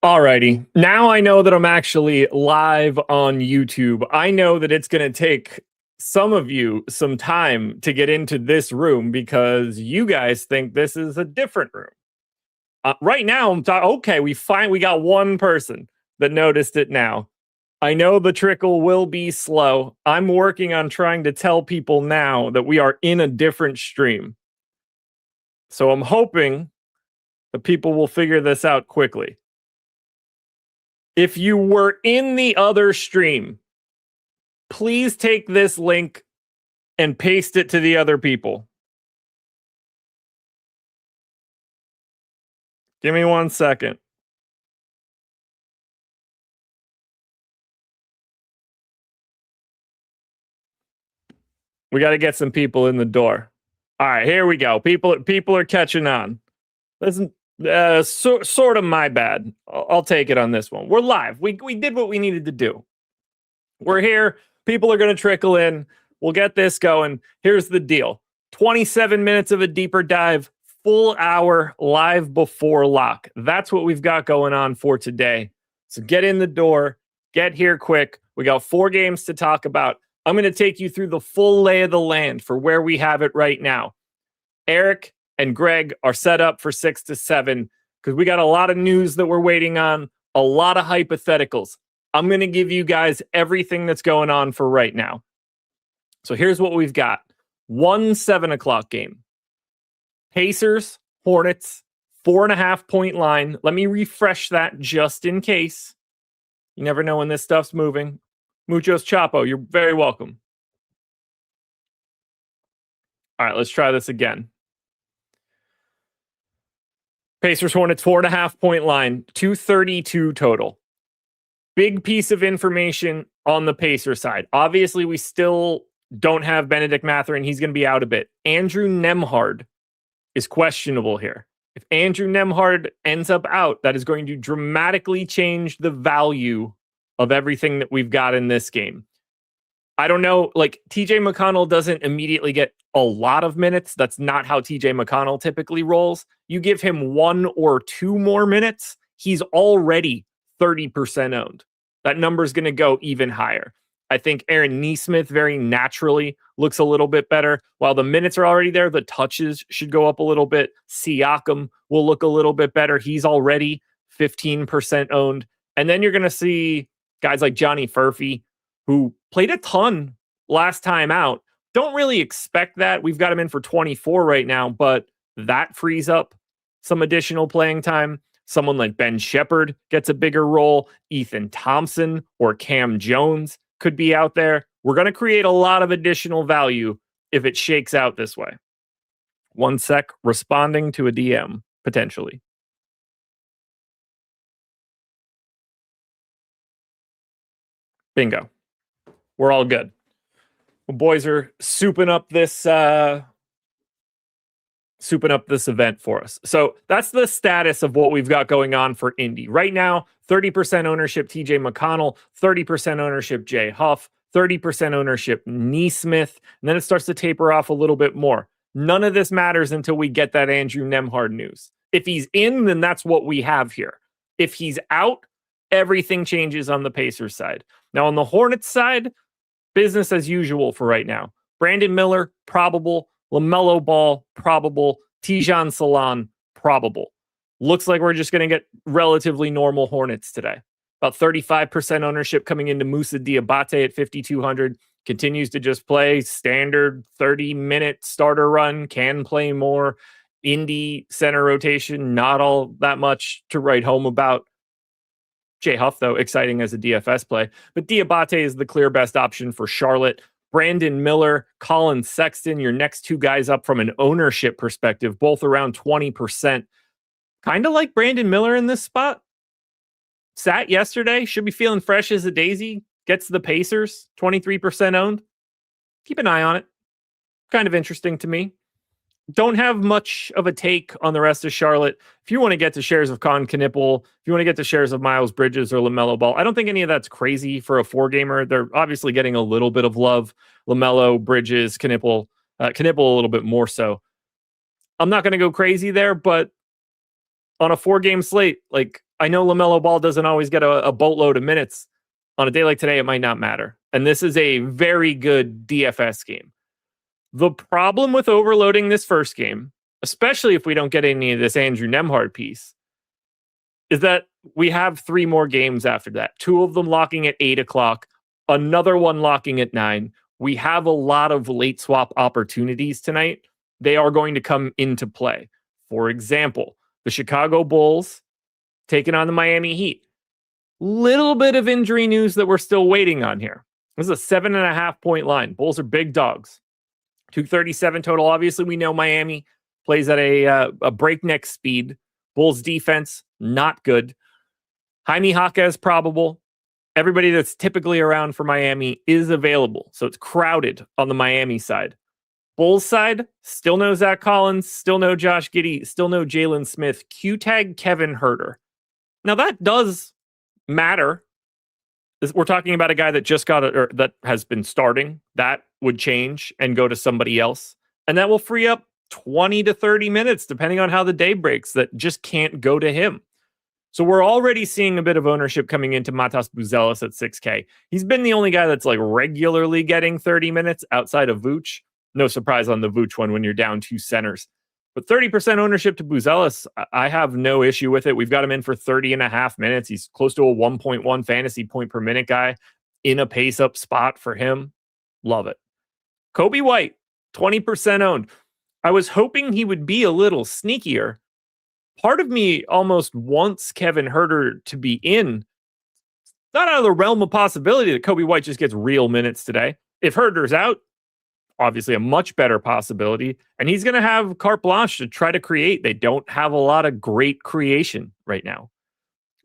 Alrighty, now I know that I'm actually live on YouTube. I know that it's going to take some of you some time to get into this room because you guys think this is a different room. Right now, okay, we got one person that noticed it now. I know the trickle will be slow. I'm working on trying to tell people now that we are in a different stream. So I'm hoping that people will figure this out quickly. If you were in the other stream, please take this link and paste it to the other people. Give me 1 second. We got to get some people in the door. All right, here we go. People are catching on. Listen, sort of my bad. I'll take it on this one. We're live. We did what we needed to do. We're here. People are going to trickle in. We'll get this going. Here's the deal. 27 minutes of a deeper dive, full hour live before lock. That's what we've got going on for today. So get in the door, get here quick. We got 4 games to talk about. I'm going to take you through the full lay of the land for where we have it right now. Eric and Greg are set up for 6 to 7 because we got a lot of news that we're waiting on, a lot of hypotheticals. I'm going to give you guys everything that's going on for right now. So here's what we've got. 1 7 o'clock game. Pacers, Hornets, 4.5 point line. Let me refresh that just in case. You never know when this stuff's moving. Muchos Chapo, you're very welcome. All right, let's try this again. Pacers, Hornets, 4.5 point line, 232 total. Big piece of information on the Pacer side. Obviously, we still don't have Benedict Mathurin. He's going to be out a bit. Andrew Nembhard is questionable here. If Andrew Nembhard ends up out, that is going to dramatically change the value of everything that we've got in this game. I don't know, like TJ McConnell doesn't immediately get a lot of minutes. That's not how TJ McConnell typically rolls. You give him 1 or 2 more minutes, he's already 30% owned. That number is going to go even higher. I think Aaron Nesmith very naturally looks a little bit better. While the minutes are already there, the touches should go up a little bit. Siakam will look a little bit better. He's already 15% owned. And then you're going to see guys like Johnny Furphy, who played a ton last time out. Don't really expect that. We've got him in for 24 right now, but that frees up some additional playing time. Someone like Ben Shepherd gets a bigger role. Ethan Thompson or Cam Jones could be out there. We're going to create a lot of additional value if it shakes out this way. 1 sec, responding to a DM, potentially. Bingo. We're all good. Well, boys are souping up this event for us. So that's the status of what we've got going on for Indy. Right now, 30% ownership TJ McConnell, 30% ownership Jay Huff, 30% ownership Nesmith, and then it starts to taper off a little bit more. None of this matters until we get that Andrew Nembhard news. If he's in, then that's what we have here. If he's out, everything changes on the Pacers side. Now, on the Hornets side, business as usual for right now. Brandon Miller, probable. LaMelo Ball, probable. Tijan Salon, probable. Looks like we're just going to get relatively normal Hornets today. About 35% ownership coming into Moussa Diabate at 5,200. Continues to just play standard 30-minute starter run. Can play more. Indy center rotation, not all that much to write home about. Jay Huff, though, exciting as a DFS play. But Diabate is the clear best option for Charlotte. Brandon Miller, Colin Sexton, your next 2 guys up from an ownership perspective, both around 20%. Kind of like Brandon Miller in this spot. Sat yesterday, should be feeling fresh as a daisy. Gets the Pacers, 23% owned. Keep an eye on it. Kind of interesting to me. Don't have much of a take on the rest of Charlotte. If you want to get to shares of Con Knippel, if you want to get to shares of Miles Bridges or LaMelo Ball, I don't think any of that's crazy for a 4-gamer. They're obviously getting a little bit of love. LaMelo, Bridges, Knippel a little bit more so. I'm not going to go crazy there, but on a 4-game slate, like I know LaMelo Ball doesn't always get a boatload of minutes. On a day like today, it might not matter. And this is a very good DFS game. The problem with overloading this first game, especially if we don't get any of this Andrew Nembhard piece, is that we have 3 more games after that. 2 of them locking at 8 o'clock, another one locking at 9. We have a lot of late swap opportunities tonight. They are going to come into play. For example, the Chicago Bulls taking on the Miami Heat. Little bit of injury news that we're still waiting on here. This is a 7.5 point line. Bulls are big dogs. 237 total. Obviously, we know Miami plays at a breakneck speed. Bulls defense, not good. Jaime Jaquez probable. Everybody that's typically around for Miami is available. So it's crowded on the Miami side. Bulls side, still no Zach Collins, still no Josh Giddey, still no Jalen Smith. Q-tag Kevin Huerter. Now that does matter. We're talking about a guy that just got or that has been starting. That would change and go to somebody else. And that will free up 20 to 30 minutes, depending on how the day breaks, that just can't go to him. So we're already seeing a bit of ownership coming into Matas Buzelis at 6K. He's been the only guy that's like regularly getting 30 minutes outside of Vooch. No surprise on the Vooch one when you're down 2 centers. But 30% ownership to Buzelis, I have no issue with it. We've got him in for 30.5 minutes. He's close to a 1.1 fantasy point per minute guy in a pace up spot for him. Love it. Kobe White, 20% owned. I was hoping he would be a little sneakier. Part of me almost wants Kevin Huerter to be in. Not out of the realm of possibility that Kobe White just gets real minutes today. If Huerter's out, obviously a much better possibility. And he's going to have carte blanche to try to create. They don't have a lot of great creation right now.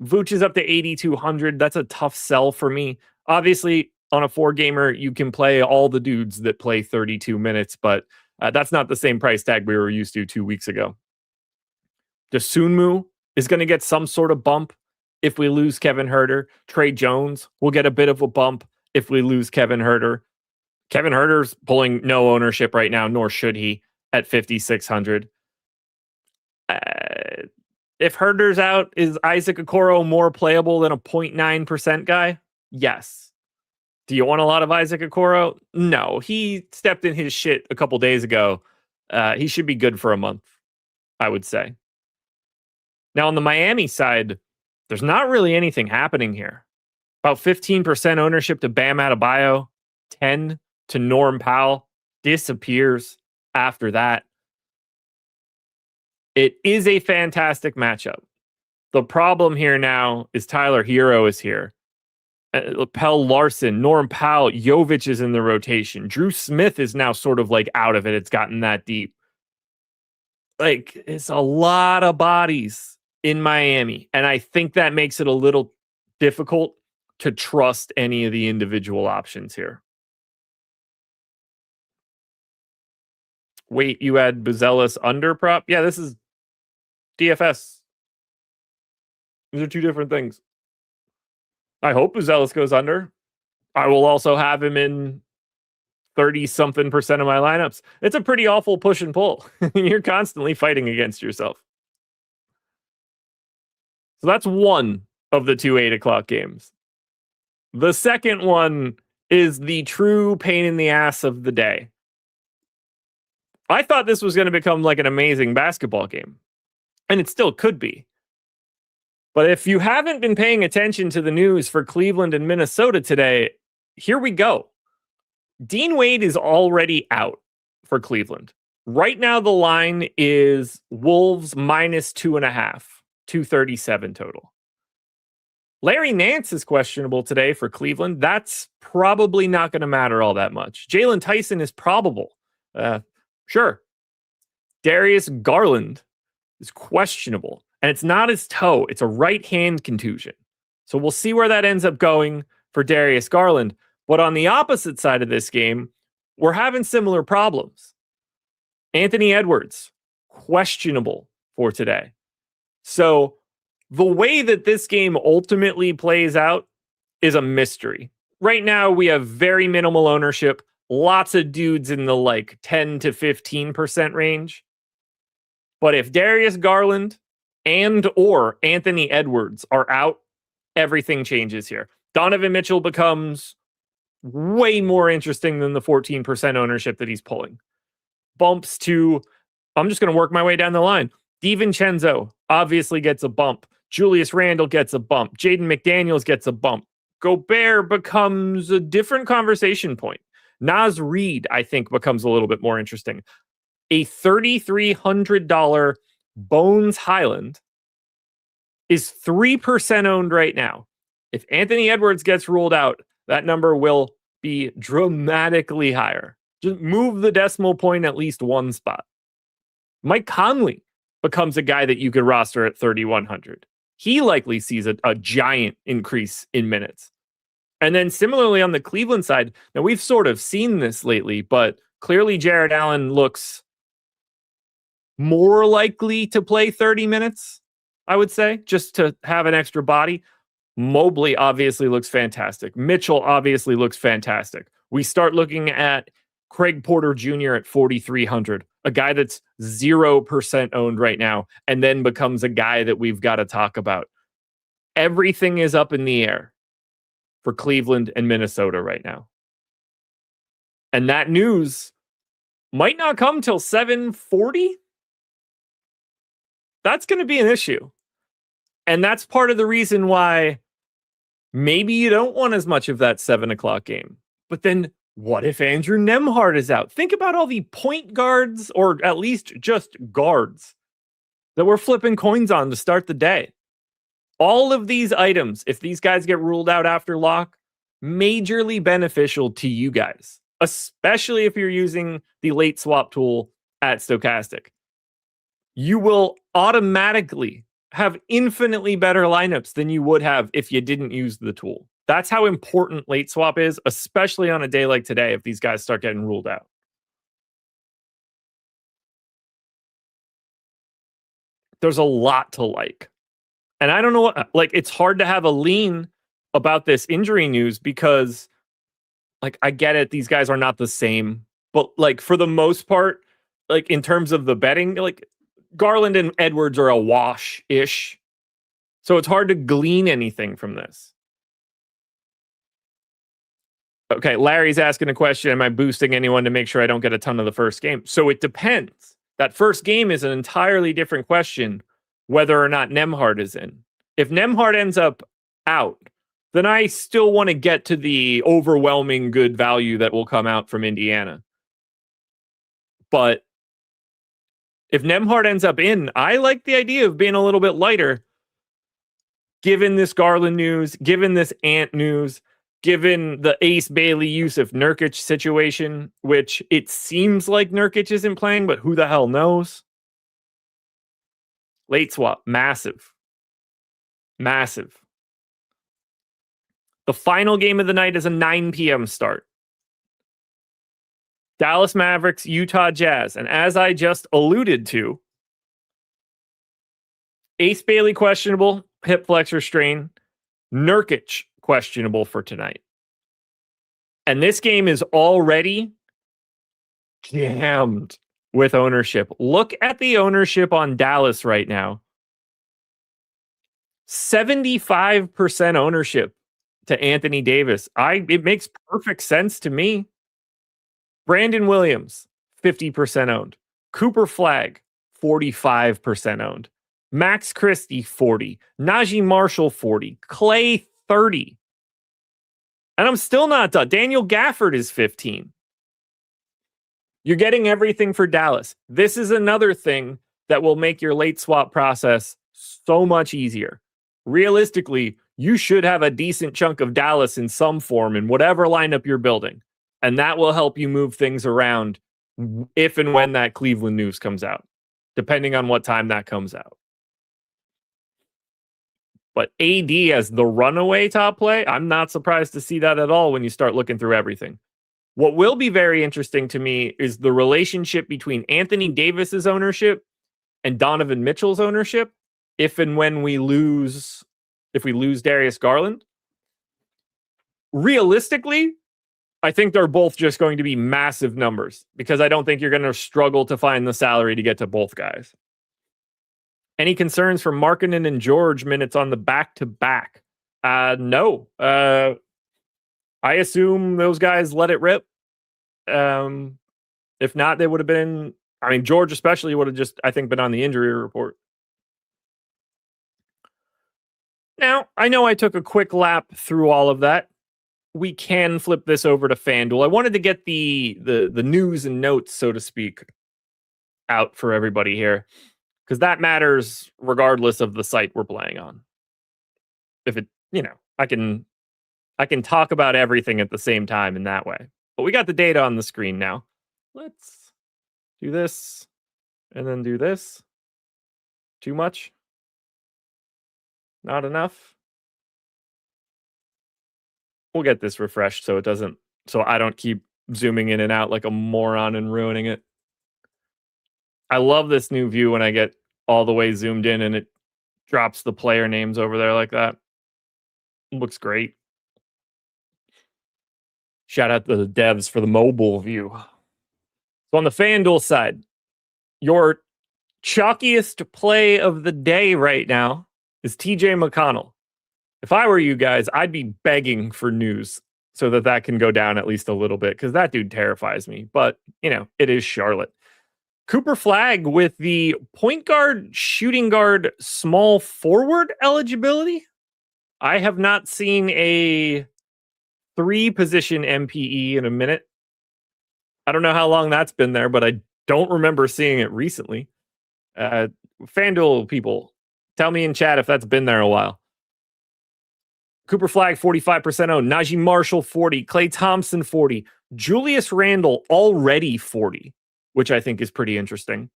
Vooch is up to 8,200. That's a tough sell for me. Obviously, on a 4-gamer, you can play all the dudes that play 32 minutes, but that's not the same price tag we were used to 2 weeks ago. Dosunmu is going to get some sort of bump if we lose Kevin Huerter. Trey Jones will get a bit of a bump if we lose Kevin Huerter. Kevin Huerter's pulling no ownership right now, nor should he, at 5,600. If Huerter's out, is Isaac Okoro more playable than a 0.9% guy? Yes. Do you want a lot of Isaac Okoro? No. He stepped in his shit a couple days ago. He should be good for a month, I would say. Now, on the Miami side, there's not really anything happening here. About 15% ownership to Bam Adebayo, 10 to Norm Powell, disappears after that. It is a fantastic matchup. The problem here now is Tyler Hero is here. Lapel Larson, Norm Powell, Jovic is in the rotation. Drew Smith is now sort of like out of it. It's gotten that deep. Like, it's a lot of bodies in Miami. And I think that makes it a little difficult to trust any of the individual options here. Wait, you had Buzelis under prop? Yeah, this is DFS. These are 2 different things. I hope Buzelis goes under. I will also have him in 30-something% of my lineups. It's a pretty awful push and pull. You're constantly fighting against yourself. So that's one of the 2 8 o'clock games. The second one is the true pain in the ass of the day. I thought this was going to become like an amazing basketball game, and it still could be. But if you haven't been paying attention to the news for Cleveland and Minnesota today, here we go. Dean Wade is already out for Cleveland. Right now, the line is Wolves minus 2.5, 237 total. Larry Nance is questionable today for Cleveland. That's probably not going to matter all that much. Jalen Tyson is probable. Sure. Darius Garland is questionable. And it's not his toe. It's a right hand contusion. So we'll see where that ends up going for Darius Garland. But on the opposite side of this game, we're having similar problems. Anthony Edwards, questionable for today. So the way that this game ultimately plays out is a mystery. Right now, we have very minimal ownership. Lots of dudes in the like 10 to 15% range. But if Darius Garland and or Anthony Edwards are out, everything changes here. Donovan Mitchell becomes way more interesting than the 14% ownership that he's pulling. Bumps to, I'm just going to work my way down the line. DiVincenzo obviously gets a bump. Julius Randle gets a bump. Jaden McDaniels gets a bump. Gobert becomes a different conversation point. Naz Reid, I think, becomes a little bit more interesting. A $3,300 Bones Highland is 3% owned right now. If Anthony Edwards gets ruled out, that number will be dramatically higher. Just move the decimal point at least one spot. Mike Conley becomes a guy that you could roster at 3,100. He likely sees a giant increase in minutes. And then similarly on the Cleveland side, now we've sort of seen this lately, but clearly Jared Allen looks more likely to play 30 minutes, I would say, just to have an extra body. Mobley obviously looks fantastic. Mitchell obviously looks fantastic. We start looking at Craig Porter Jr. at 4,300, a guy that's 0% owned right now, and then becomes a guy that we've got to talk about. Everything is up in the air for Cleveland and Minnesota right now. And that news might not come till 7:40. That's going to be an issue. And that's part of the reason why maybe you don't want as much of that 7 o'clock game. But then what if Andrew Nembhard is out? Think about all the point guards, or at least just guards, that we're flipping coins on to start the day. All of these items, if these guys get ruled out after lock, majorly beneficial to you guys, especially if you're using the late swap tool at Stokastic. You will automatically have infinitely better lineups than you would have if you didn't use the tool. That's how important late swap is, especially on a day like today if these guys start getting ruled out. There's a lot to like. And I don't know what, like, it's hard to have a lean about this injury news because, like, I get it. These guys are not the same. But, like, for the most part, like, in terms of the betting, like, Garland and Edwards are a wash-ish. So it's hard to glean anything from this. Okay, Larry's asking a question. Am I boosting anyone to make sure I don't get a ton of the first game? So it depends. That first game is an entirely different question whether or not Nembhard is in. If Nembhard ends up out, then I still want to get to the overwhelming good value that will come out from Indiana. But if Nembhard ends up in, I like the idea of being a little bit lighter, given this Garland news, given this Ant news, given the Ace Bailey Yusuf Nurkic situation, which it seems like Nurkic isn't playing, but who the hell knows? Late swap, massive. Massive. The final game of the night is a 9 p.m. start. Dallas Mavericks, Utah Jazz. And as I just alluded to, Ace Bailey questionable, hip flexor strain. Nurkic questionable for tonight. And this game is already jammed with ownership. Look at the ownership on Dallas right now. 75% ownership to Anthony Davis. It makes perfect sense to me. Brandon Williams, 50% owned. Cooper Flagg, 45% owned. Max Christie, 40. Najee Marshall, 40. Clay, 30. And I'm still not done. Daniel Gafford is 15. You're getting everything for Dallas. This is another thing that will make your late swap process so much easier. Realistically, you should have a decent chunk of Dallas in some form in whatever lineup you're building. And that will help you move things around if and when that Cleveland news comes out, depending on what time that comes out. But AD as the runaway top play, I'm not surprised to see that at all when you start looking through everything. What will be very interesting to me is the relationship between Anthony Davis's ownership and Donovan Mitchell's ownership if and when we lose Darius Garland. Realistically, I think they're both just going to be massive numbers because I don't think you're going to struggle to find the salary to get to both guys. Any concerns for Markkanen and George minutes on the back-to-back? No. I assume those guys let it rip. If not, they would have been... I mean, George especially would have just, I think, been on the injury report. Now, I know I took a quick lap through all of that. We can flip this over to FanDuel. I wanted to get the news and notes, so to speak, out for everybody here, because that matters regardless of the site we're playing on. If it, I can talk about everything at the same time in that way. But we got the data on the screen now. Let's do this and then do this. Too much? Not enough? We'll get this refreshed so I don't keep zooming in and out like a moron and ruining it. I love this new view when I get all the way zoomed in and it drops the player names over there like that. It looks great. Shout out to the devs for the mobile view. So on the FanDuel side, your chalkiest play of the day right now is TJ McConnell. If I were you guys, I'd be begging for news so that can go down at least a little bit, because that dude terrifies me. But, it is Charlotte. Cooper Flagg with the point guard, shooting guard, small forward eligibility. I have not seen a 3-position MPE in a minute. I don't know how long that's been there, but I don't remember seeing it recently. FanDuel people, tell me in chat if that's been there a while. Cooper Flagg, 45% owned. Najee Marshall, 40. Klay Thompson, 40. Julius Randle, already 40, which I think is pretty interesting,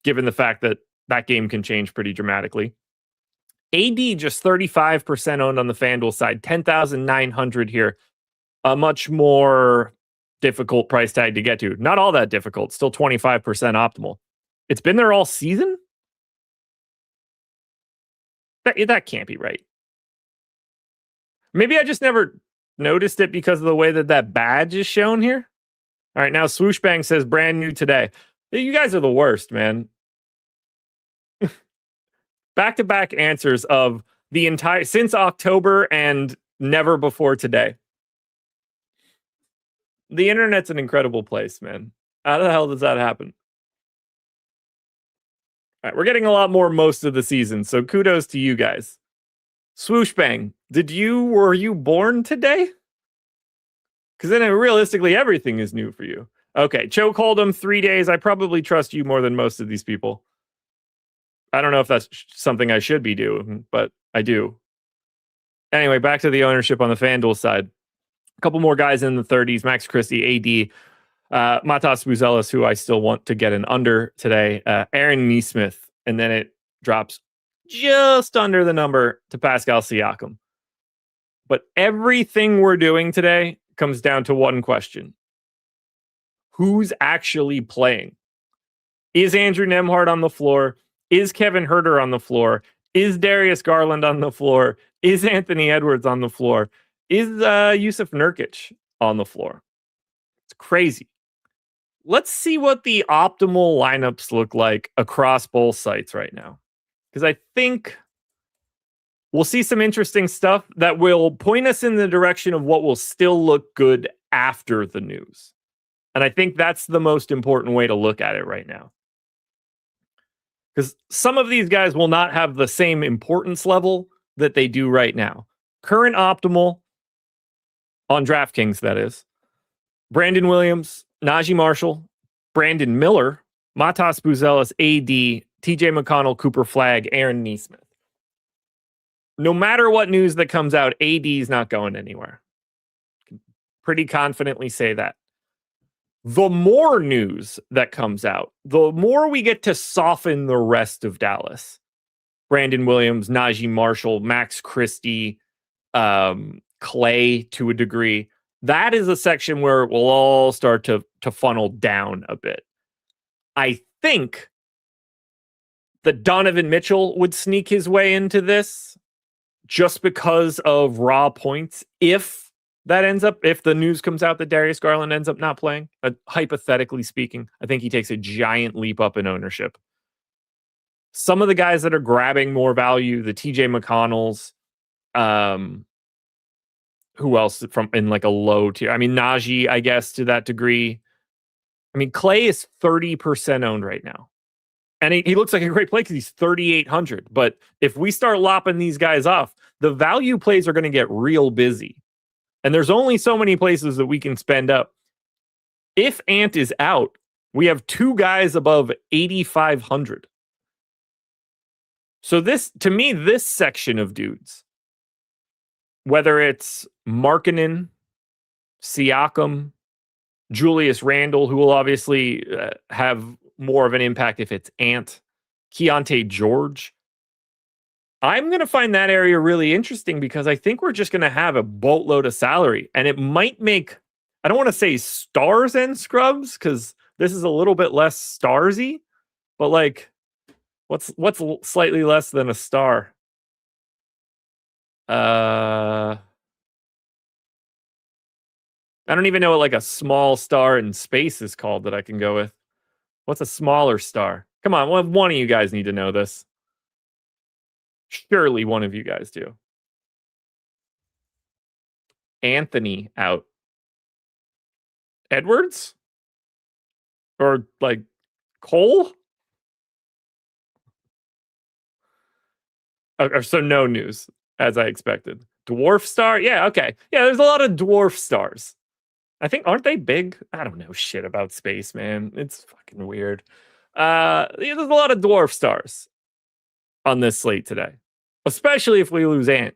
given the fact that game can change pretty dramatically. AD, just 35% owned on the FanDuel side. 10,900 here. A much more difficult price tag to get to. Not all that difficult. Still 25% optimal. It's been there all season? That can't be right. Maybe I just never noticed it because of the way that badge is shown here. All right, now Swooshbang says brand new today. You guys are the worst, man. Back-to-back answers of the entire... since October and never before today. The internet's an incredible place, man. How the hell does that happen? All right, we're getting a lot more most of the season, so kudos to you guys. Swooshbang, were you born today? Because then realistically, everything is new for you. Okay, Choke Hold'em, 3 days. I probably trust you more than most of these people. I don't know if that's something I should be doing, but I do. Anyway, back to the ownership on the FanDuel side. A couple more guys in the 30s. Max Christie, AD, Matas Buzelis, who I still want to get an under today. Aaron Nesmith, and then it drops just under the number to Pascal Siakam. But everything we're doing today comes down to one question. Who's actually playing? Is Andrew Nembhard on the floor? Is Kevin Huerter on the floor? Is Darius Garland on the floor? Is Anthony Edwards on the floor? Is Yusuf Nurkic on the floor? It's crazy. Let's see what the optimal lineups look like across both sites right now. Because I think we'll see some interesting stuff that will point us in the direction of what will still look good after the news. And I think that's the most important way to look at it right now. Because some of these guys will not have the same importance level that they do right now. Current optimal on DraftKings, that is. Brandon Williams, Najee Marshall, Brandon Miller, Matas Buzelis, AD, TJ McConnell, Cooper Flagg, Aaron Nesmith. No matter what news that comes out, AD is not going anywhere. Can pretty confidently say that. The more news that comes out, the more we get to soften the rest of Dallas. Brandon Williams, Najee Marshall, Max Christie, Clay to a degree. That is a section where it will all start to funnel down a bit. I think that Donovan Mitchell would sneak his way into this just because of raw points. If the news comes out that Darius Garland ends up not playing, hypothetically speaking, I think he takes a giant leap up in ownership. Some of the guys that are grabbing more value, the TJ McConnells, who else from in like a low tier? I mean, Najee, I guess, to that degree. I mean, Clay is 30% owned right now. And he looks like a great play because he's 3,800. But if we start lopping these guys off, the value plays are going to get real busy. And there's only so many places that we can spend up. If Ant is out, we have two guys above 8,500. So this, to me, this section of dudes, whether it's Markkanen, Siakam, Julius Randle, who will obviously have more of an impact if it's Ant, Keontae George, I'm going to find that area really interesting because I think we're just going to have a boatload of salary. And it might make, I don't want to say stars and scrubs because this is a little bit less starsy, but like, what's slightly less than a star? I don't even know what like a small star in space is called that I can go with. What's a smaller star? Come on, one of you guys need to know this. Surely one of you guys do. Anthony out. Edwards? Or like Cole? So no news, as I expected. Dwarf star? Yeah, okay. Yeah, there's a lot of dwarf stars. I think, aren't they big? I don't know shit about space, man. It's fucking weird. There's a lot of dwarf stars on this slate today, especially if we lose Ant.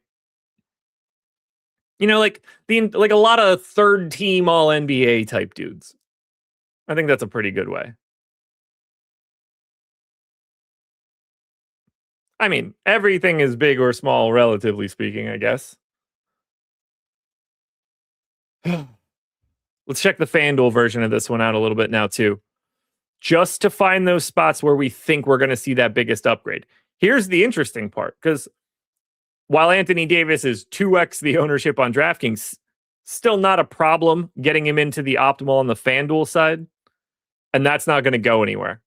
You know, like a lot of third team all NBA type dudes. I think that's a pretty good way. I mean, everything is big or small, relatively speaking, I guess. Let's check the FanDuel version of this one out a little bit now, too. Just to find those spots where we think we're going to see that biggest upgrade. Here's the interesting part, because while Anthony Davis is 2x the ownership on DraftKings, still not a problem getting him into the optimal on the FanDuel side. And that's not going to go anywhere.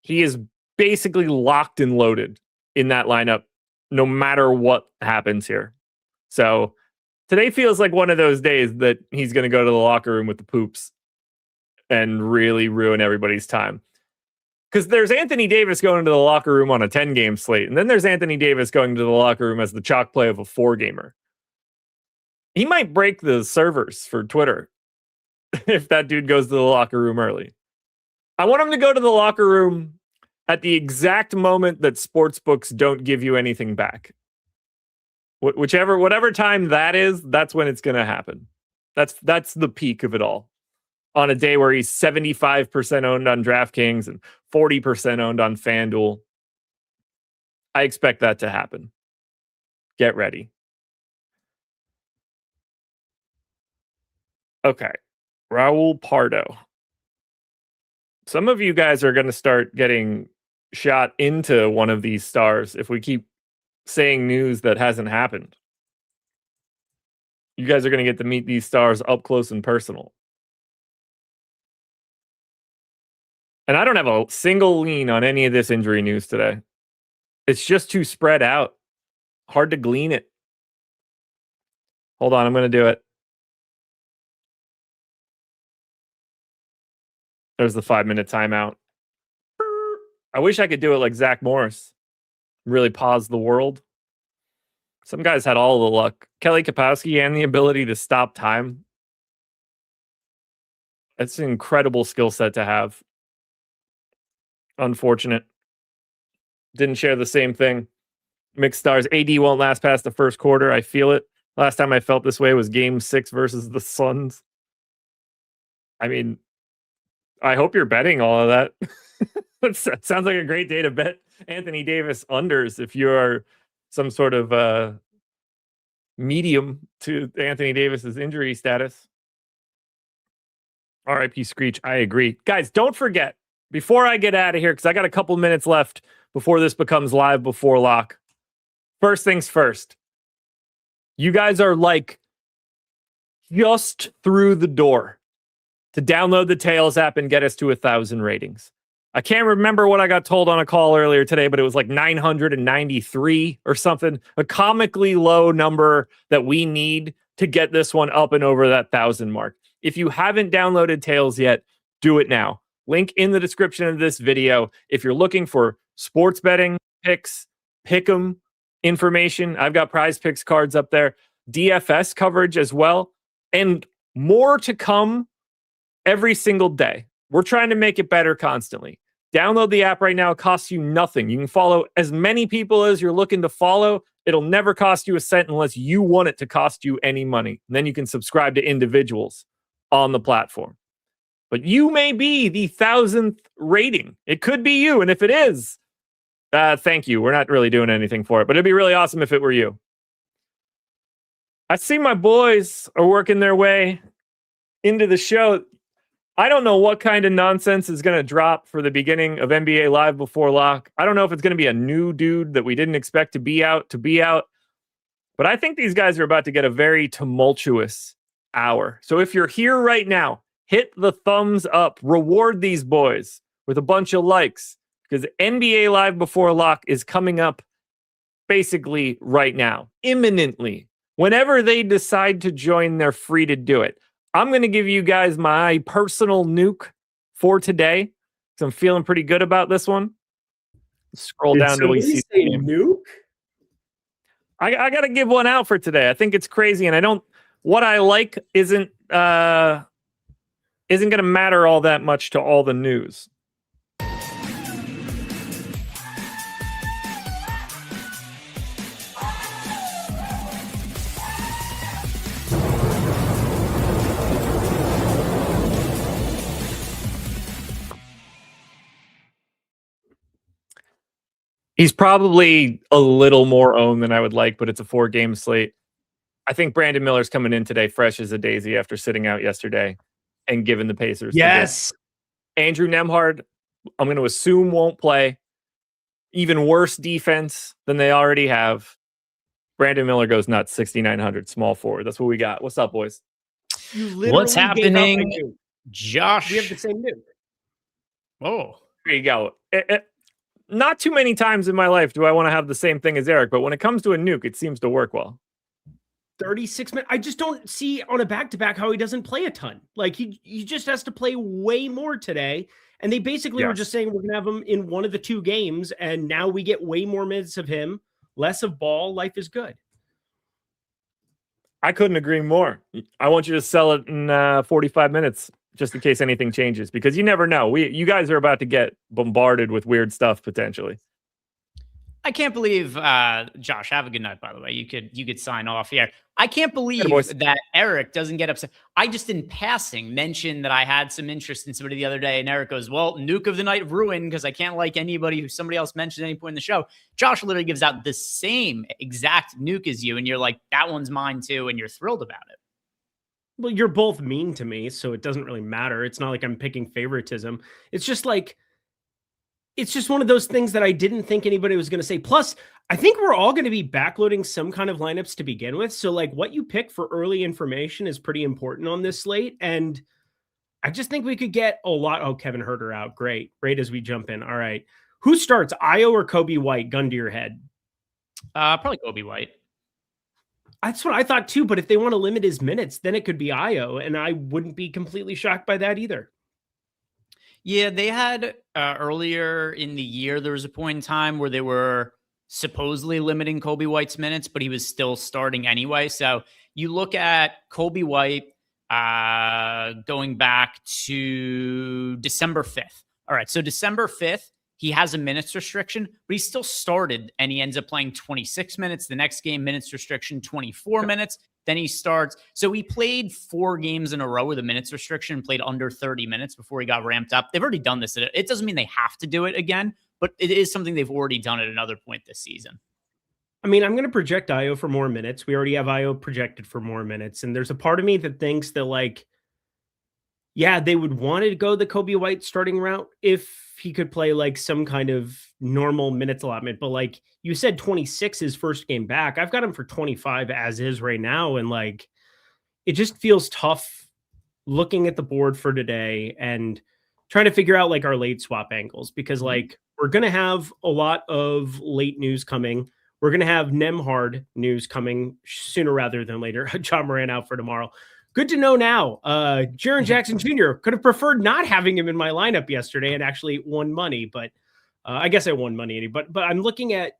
He is basically locked and loaded in that lineup, no matter what happens here. So today feels like one of those days that he's going to go to the locker room with the poops and really ruin everybody's time. Because there's Anthony Davis going to the locker room on a 10-game slate, and then there's Anthony Davis going to the locker room as the chalk play of a 4-gamer. He might break the servers for Twitter if that dude goes to the locker room early. I want him to go to the locker room at the exact moment that sportsbooks don't give you anything back. Whatever time that is, that's when it's going to happen. That's the peak of it all. On a day where he's 75% owned on DraftKings and 40% owned on FanDuel. I expect that to happen. Get ready. Okay. Raul Pardo. Some of you guys are going to start getting shot into one of these stars if we keep saying news that hasn't happened. You guys are going to get to meet these stars up close and personal. And I don't have a single lean on any of this injury news today. It's just too spread out. Hard to glean it. Hold on, I'm going to do it. There's the 5-minute timeout. I wish I could do it like Zach Morris. Really pause the world. Some guys had all the luck. Kelly Kapowski and the ability to stop time. It's an incredible skill set to have. Unfortunate. Didn't share the same thing. Mixed stars. AD won't last past the first quarter. I feel it. Last time I felt this way was game 6 versus the Suns. I mean, I hope you're betting all of that. That sounds like a great day to bet Anthony Davis unders if you are some sort of medium to Anthony Davis's injury status. RIP Screech, I agree. Guys, don't forget, before I get out of here, because I got a couple minutes left before this becomes live before lock. First things first. You guys are like just through the door to download the Tails app and get us to 1,000 ratings. I can't remember what I got told on a call earlier today, but it was like 993 or something, a comically low number that we need to get this one up and over that 1,000 mark. If you haven't downloaded Tails yet, do it now. Link in the description of this video. If you're looking for sports betting picks, pick'em information, I've got Prize Picks cards up there, DFS coverage as well, and more to come every single day. We're trying to make it better constantly. Download the app right now. It costs you nothing. You can follow as many people as you're looking to follow. It'll never cost you a cent unless you want it to cost you any money. And then you can subscribe to individuals on the platform. But you may be the 1,000th rating. It could be you. And if it is, thank you. We're not really doing anything for it, but it'd be really awesome if it were you. I see my boys are working their way into the show. I don't know what kind of nonsense is going to drop for the beginning of NBA Live Before Lock. I don't know if it's going to be a new dude that we didn't expect to be out. But I think these guys are about to get a very tumultuous hour. So if you're here right now, hit the thumbs up. Reward these boys with a bunch of likes because NBA Live Before Lock is coming up basically right now, imminently. Whenever they decide to join, they're free to do it. I'm going to give you guys my personal nuke for today because I'm feeling pretty good about this one. Scroll down till we see nuke. I got to give one out for today. I think it's crazy, and what I like isn't going to matter all that much to all the news. He's probably a little more owned than I would like, but it's a 4-game slate. I think Brandon Miller's coming in today fresh as a daisy after sitting out yesterday and giving the Pacers. Yes. Andrew Nembhard, I'm going to assume won't play. Even worse defense than they already have. Brandon Miller goes nuts, 6,900, small forward. That's what we got. What's up, boys? What's happening, Josh? We have the same nuke. Oh, there you go. Not too many times in my life do I want to have the same thing as Eric, but when it comes to a nuke, it seems to work well. 36 minutes. I just don't see on a back-to-back how he doesn't play a ton. Like he just has to play way more today. And they basically were just saying we're going to have him in one of the 2 games. And now we get way more minutes of him, less of Ball. Life is good. I couldn't agree more. I want you to sell it in 45 minutes just in case anything changes, because you never know. You guys are about to get bombarded with weird stuff potentially. I can't believe, Josh, have a good night, by the way. You could sign off here. I can't believe that Eric doesn't get upset. I just in passing mentioned that I had some interest in somebody the other day, and Eric goes, well, nuke of the night ruined because I can't like anybody who somebody else mentioned at any point in the show. Josh literally gives out the same exact nuke as you, and you're like, that one's mine too, and you're thrilled about it. Well, you're both mean to me, so it doesn't really matter. It's not like I'm picking favoritism. It's just like, it's just one of those things that I didn't think anybody was going to say. Plus, I think we're all going to be backloading some kind of lineups to begin with. So like what you pick for early information is pretty important on this slate. And I just think we could get a lot. Oh, Kevin Huerter out. Great. Great as we jump in. All right. Who starts, Io or Kobe White? Gun to your head. Probably Kobe White. That's what I thought too. But if they want to limit his minutes, then it could be Io. And I wouldn't be completely shocked by that either. Yeah, they had earlier in the year, there was a point in time where they were supposedly limiting Kobe White's minutes, but he was still starting anyway. So you look at Kobe White going back to December 5th. All right, so December 5th, he has a minutes restriction, but he still started and he ends up playing 26 minutes. The next game, minutes restriction, 24 minutes. Then he starts. So he played 4 games in a row with a minutes restriction, played under 30 minutes before he got ramped up. They've already done this. It doesn't mean they have to do it again, but it is something they've already done at another point this season. I mean, I'm going to project Io for more minutes. We already have Io projected for more minutes. And there's a part of me that thinks that like, yeah, they would want to go the Kobe White starting route if he could play like some kind of normal minutes allotment. But like you said, 26 his first game back. I've got him for 25 as is right now. And like, it just feels tough looking at the board for today. And trying to figure out like our late swap angles, because like we're going to have a lot of late news coming. We're going to have Nemhard news coming sooner rather than later. John Moran out for tomorrow. Good to know now. Jaren Jackson Jr. could have preferred not having him in my lineup yesterday and actually won money, but I guess I won money. But I'm looking at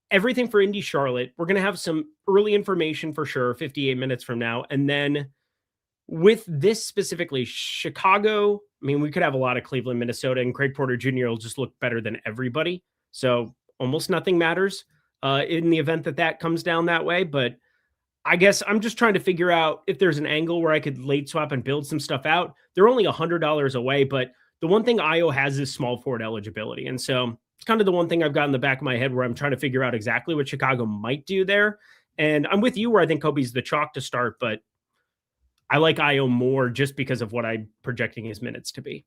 everything for Indy Charlotte. We're going to have some early information for sure, 58 minutes from now. And then with this specifically, Chicago, I mean, we could have a lot of Cleveland, Minnesota, and Craig Porter Jr. will just look better than everybody. So almost nothing matters in the event that comes down that way. But I guess I'm just trying to figure out if there's an angle where I could late swap and build some stuff out. They're only $100 away, but the one thing IO has is small forward eligibility. And so it's kind of the one thing I've got in the back of my head where I'm trying to figure out exactly what Chicago might do there. And I'm with you where I think Kobe's the chalk to start, but I like IO more just because of what I'm projecting his minutes to be.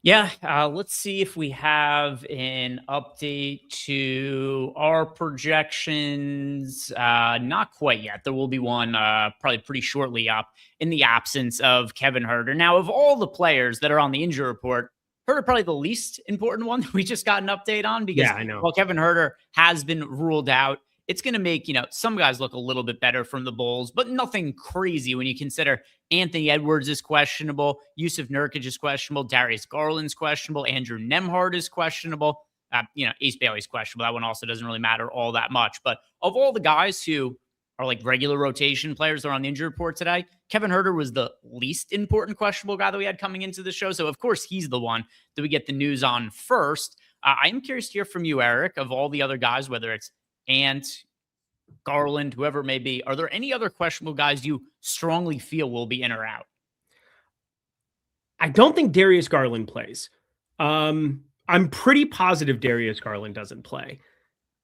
Yeah, let's see if we have an update to our projections. Not quite yet. There will be one probably pretty shortly up in the absence of Kevin Huerter. Now, of all the players that are on the injury report, Huerter probably the least important one we just got an update on, because I know. while Kevin Huerter has been ruled out, it's going to make, some guys look a little bit better from the Bulls, but nothing crazy when you consider Anthony Edwards is questionable, Yusuf Nurkic is questionable, Darius Garland's questionable, Andrew Nemhard is questionable, Ace Bailey's questionable. That one also doesn't really matter all that much. But of all the guys who are like regular rotation players that are on the injury report today, Kevin Huerter was the least important questionable guy that we had coming into the show. So, of course, he's the one that we get the news on first. I am curious to hear from you, Eric, of all the other guys, whether it's Ant, Garland, whoever it may be. Are there any other questionable guys you strongly feel will be in or out? I don't think Darius Garland plays. I'm pretty positive Darius Garland doesn't play.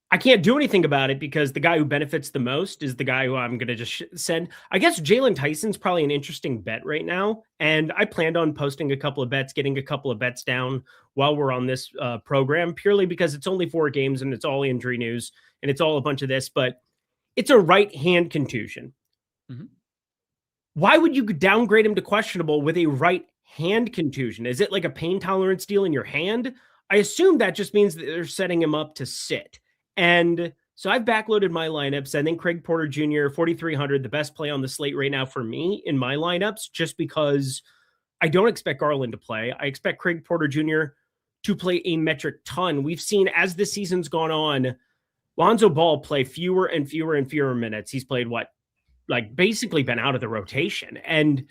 I can't do anything about it because the guy who benefits the most is the guy who I'm going to just send. I guess Jalen Tyson's probably an interesting bet right now. And I planned on posting a couple of bets, getting a couple of bets down while we're on this program, purely because it's only 4 games and it's all injury news and it's all a bunch of this, but it's a right hand contusion. Mm-hmm. Why would you downgrade him to questionable with a right hand contusion? Is it like a pain tolerance deal in your hand? I assume that just means that they're setting him up to sit. And so I've backloaded my lineups. I think Craig Porter Jr., 4,300, the best play on the slate right now for me in my lineups, just because I don't expect Garland to play. I expect Craig Porter Jr. to play a metric ton. We've seen as the season's gone on, Lonzo Ball play fewer and fewer and fewer minutes. He's played basically been out of the rotation. And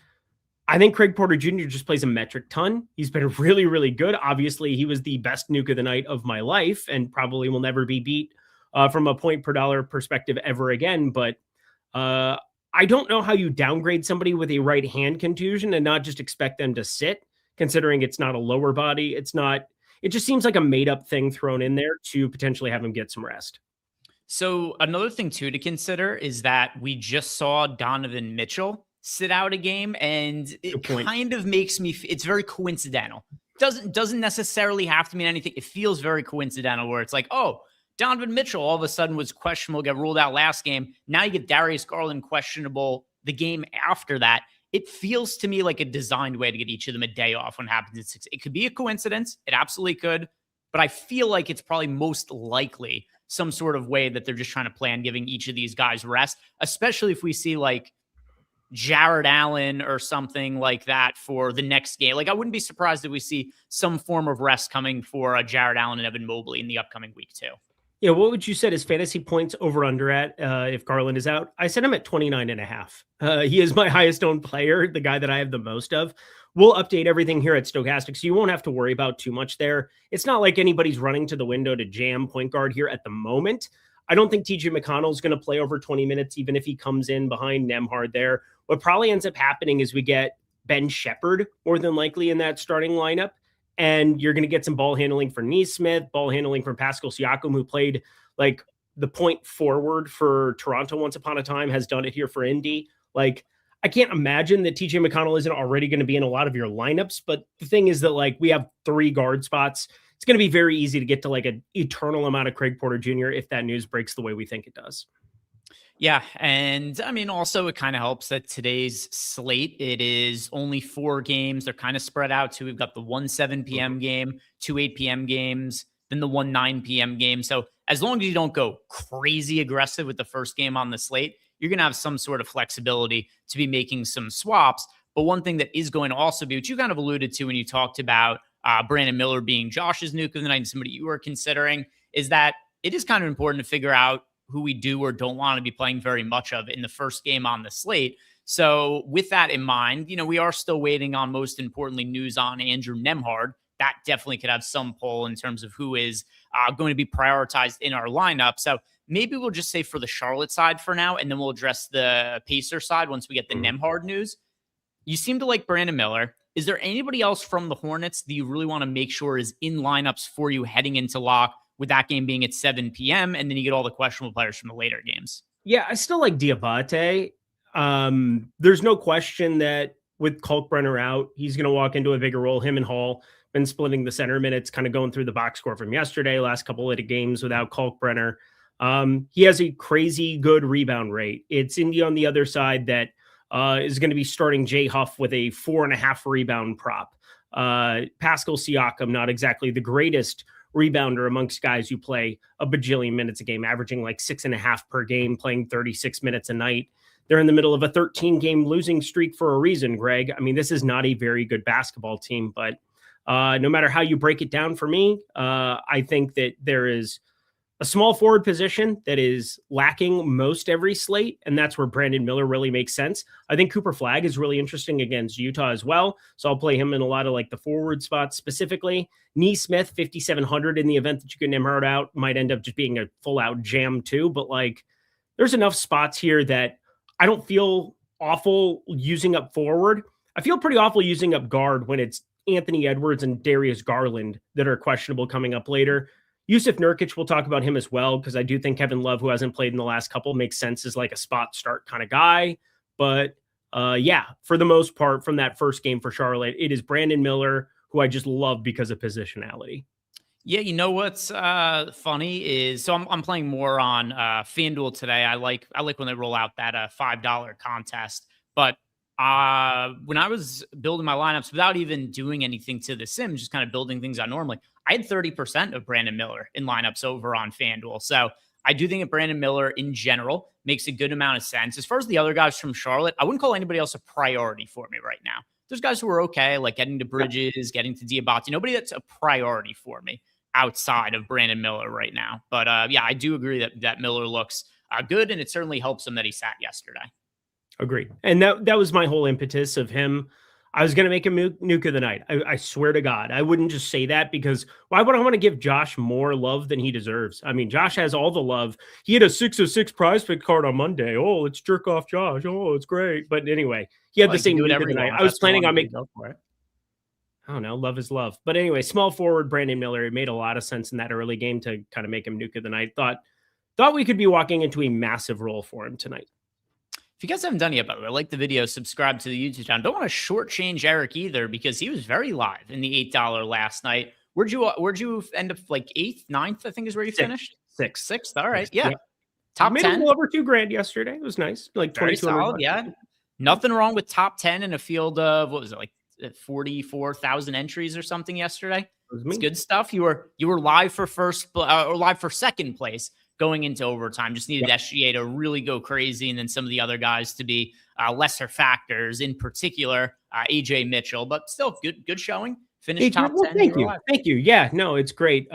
I think Craig Porter Jr. just plays a metric ton. He's been really, really good. Obviously, he was the best nuke of the night of my life and probably will never be beat from a point per dollar perspective ever again. But I don't know how you downgrade somebody with a right hand contusion and not just expect them to sit, considering it's not a lower body. It just seems like a made up thing thrown in there to potentially have him get some rest. So another thing too to consider is that we just saw Donovan Mitchell sit out a game, and it kind of makes me, it's very coincidental. Doesn't necessarily have to mean anything. It feels very coincidental where it's like, oh, Donovan Mitchell all of a sudden was questionable, got ruled out last game. Now you get Darius Garland questionable the game after that. It feels to me like a designed way to get each of them a day off when it happens at 6. It could be a coincidence. It absolutely could. But I feel like it's probably most likely some sort of way that they're just trying to plan giving each of these guys rest, especially if we see like Jared Allen or something like that for the next game. Like, I wouldn't be surprised if we see some form of rest coming for Jared Allen and Evan Mobley in the upcoming week too. Yeah, what would you set his fantasy points over under at if Garland is out? I set him at 29.5. He is my highest owned player, the guy that I have the most of. We'll update everything here at Stokastic, so you won't have to worry about too much there. It's not like anybody's running to the window to jam point guard here at the moment. I don't think TJ McConnell is going to play over 20 minutes, even if he comes in behind Nemhard there. What probably ends up happening is we get Ben Shepherd more than likely in that starting lineup. And you're going to get some ball handling for Neesmith, ball handling from Pascal Siakam, who played like the point forward for Toronto once upon a time, has done it here for Indy. Like, I can't imagine that TJ McConnell isn't already going to be in a lot of your lineups. But the thing is that like we have 3 guard spots. It's going to be very easy to get to like an eternal amount of Craig Porter Jr. if that news breaks the way we think it does. Yeah, and I mean, also it kind of helps that today's slate, it is only 4 games. They're kind of spread out too. We've got the 1 7 p.m. game, 2 8 p.m. games, then the 1 9 p.m. game. So as long as you don't go crazy aggressive with the first game on the slate, you're going to have some sort of flexibility to be making some swaps. But one thing that is going to also be, which you kind of alluded to when you talked about Brandon Miller being Josh's nuke of the night and somebody you were considering, is that it is kind of important to figure out who we do or don't want to be playing very much of in the first game on the slate. So with that in mind, we are still waiting on, most importantly, news on Andrew Nembhard. That definitely could have some pull in terms of who is going to be prioritized in our lineup. So maybe we'll just say for the Charlotte side for now, and then we'll address the Pacer side once we get the Nembhard news. You seem to like Brandon Miller. Is there anybody else from the Hornets that you really want to make sure is in lineups for you heading into lock, with that game being at 7 p.m. and then you get all the questionable players from the later games? Yeah, I still like Diabate. There's no question that with Kalkbrenner out, he's going to walk into a bigger role. Him and Hall been splitting the center minutes, kind of going through the box score from yesterday, last couple of games without Kalkbrenner. He has a crazy good rebound rate. It's Indy on the other side that is going to be starting Jay Huff with a 4.5 rebound prop. Pascal Siakam, not exactly the greatest rebounder amongst guys who play a bajillion minutes a game, averaging like 6.5 per game, playing 36 minutes a night. They're in the middle of a 13-game losing streak for a reason, Greg. I mean, this is not a very good basketball team, but no matter how you break it down for me, I think that there is a small forward position that is lacking most every slate, and that's where Brandon Miller really makes sense. I think Cooper Flagg is really interesting against Utah as well, so I'll play him in a lot of like the forward spots specifically. Neesmith, 5,700 in the event that you can Nembhard out, might end up just being a full-out jam too, but like there's enough spots here that I don't feel awful using up forward. I feel pretty awful using up guard when it's Anthony Edwards and Darius Garland that are questionable coming up later. Yusuf Nurkic, we'll talk about him as well, because I do think Kevin Love, who hasn't played in the last couple, makes sense as like a spot start kind of guy. But yeah, for the most part, from that first game for Charlotte, it is Brandon Miller, who I just love because of positionality. Yeah, you know what's funny is, so I'm playing more on FanDuel today. I like when they roll out that $5 contest. But when I was building my lineups without even doing anything to the sim, just kind of building things out normally, I had 30% of Brandon Miller in lineups over on FanDuel. So I do think that Brandon Miller in general makes a good amount of sense. As far as the other guys from Charlotte, I wouldn't call anybody else a priority for me right now. There's guys who are okay, like getting to Bridges, getting to Diabate. Nobody that's a priority for me outside of Brandon Miller right now. But yeah, I do agree that Miller looks good, and it certainly helps him that he sat yesterday. Agreed. And that was my whole impetus of him. I was going to make him nuke of the night. I swear to God, I wouldn't just say that because why would I want to give Josh more love than he deserves? I mean, Josh has all the love. He had a 606 prize pick card on Monday. Oh, let's jerk off Josh. Oh, it's great. But anyway, he had the same nuke of the night. I was planning on making it. I don't know. Love is love. But anyway, small forward Brandon Miller, it made a lot of sense in that early game to kind of make him nuke of the night. Thought we could be walking into a massive role for him tonight. If you guys haven't done it yet, by the way, like the video, subscribe to the YouTube channel. Don't want to shortchange Eric either, because he was very live in the $8 last night. Where'd you end up, like 8th, 9th, I think is where you finished? Sixth. All right. Yeah. Top 10. Made over $2,000 yesterday. It was nice. Like 22 yeah. Nothing wrong with top 10 in a field of, what was it, like 44,000 entries or something yesterday? It's good stuff. You were live for first or live for second place going into overtime. Just needed SGA to really go crazy, and then some of the other guys to be lesser factors, in particular AJ Mitchell, but still good showing. Finished top 10. Thank you. Yeah, no, it's great.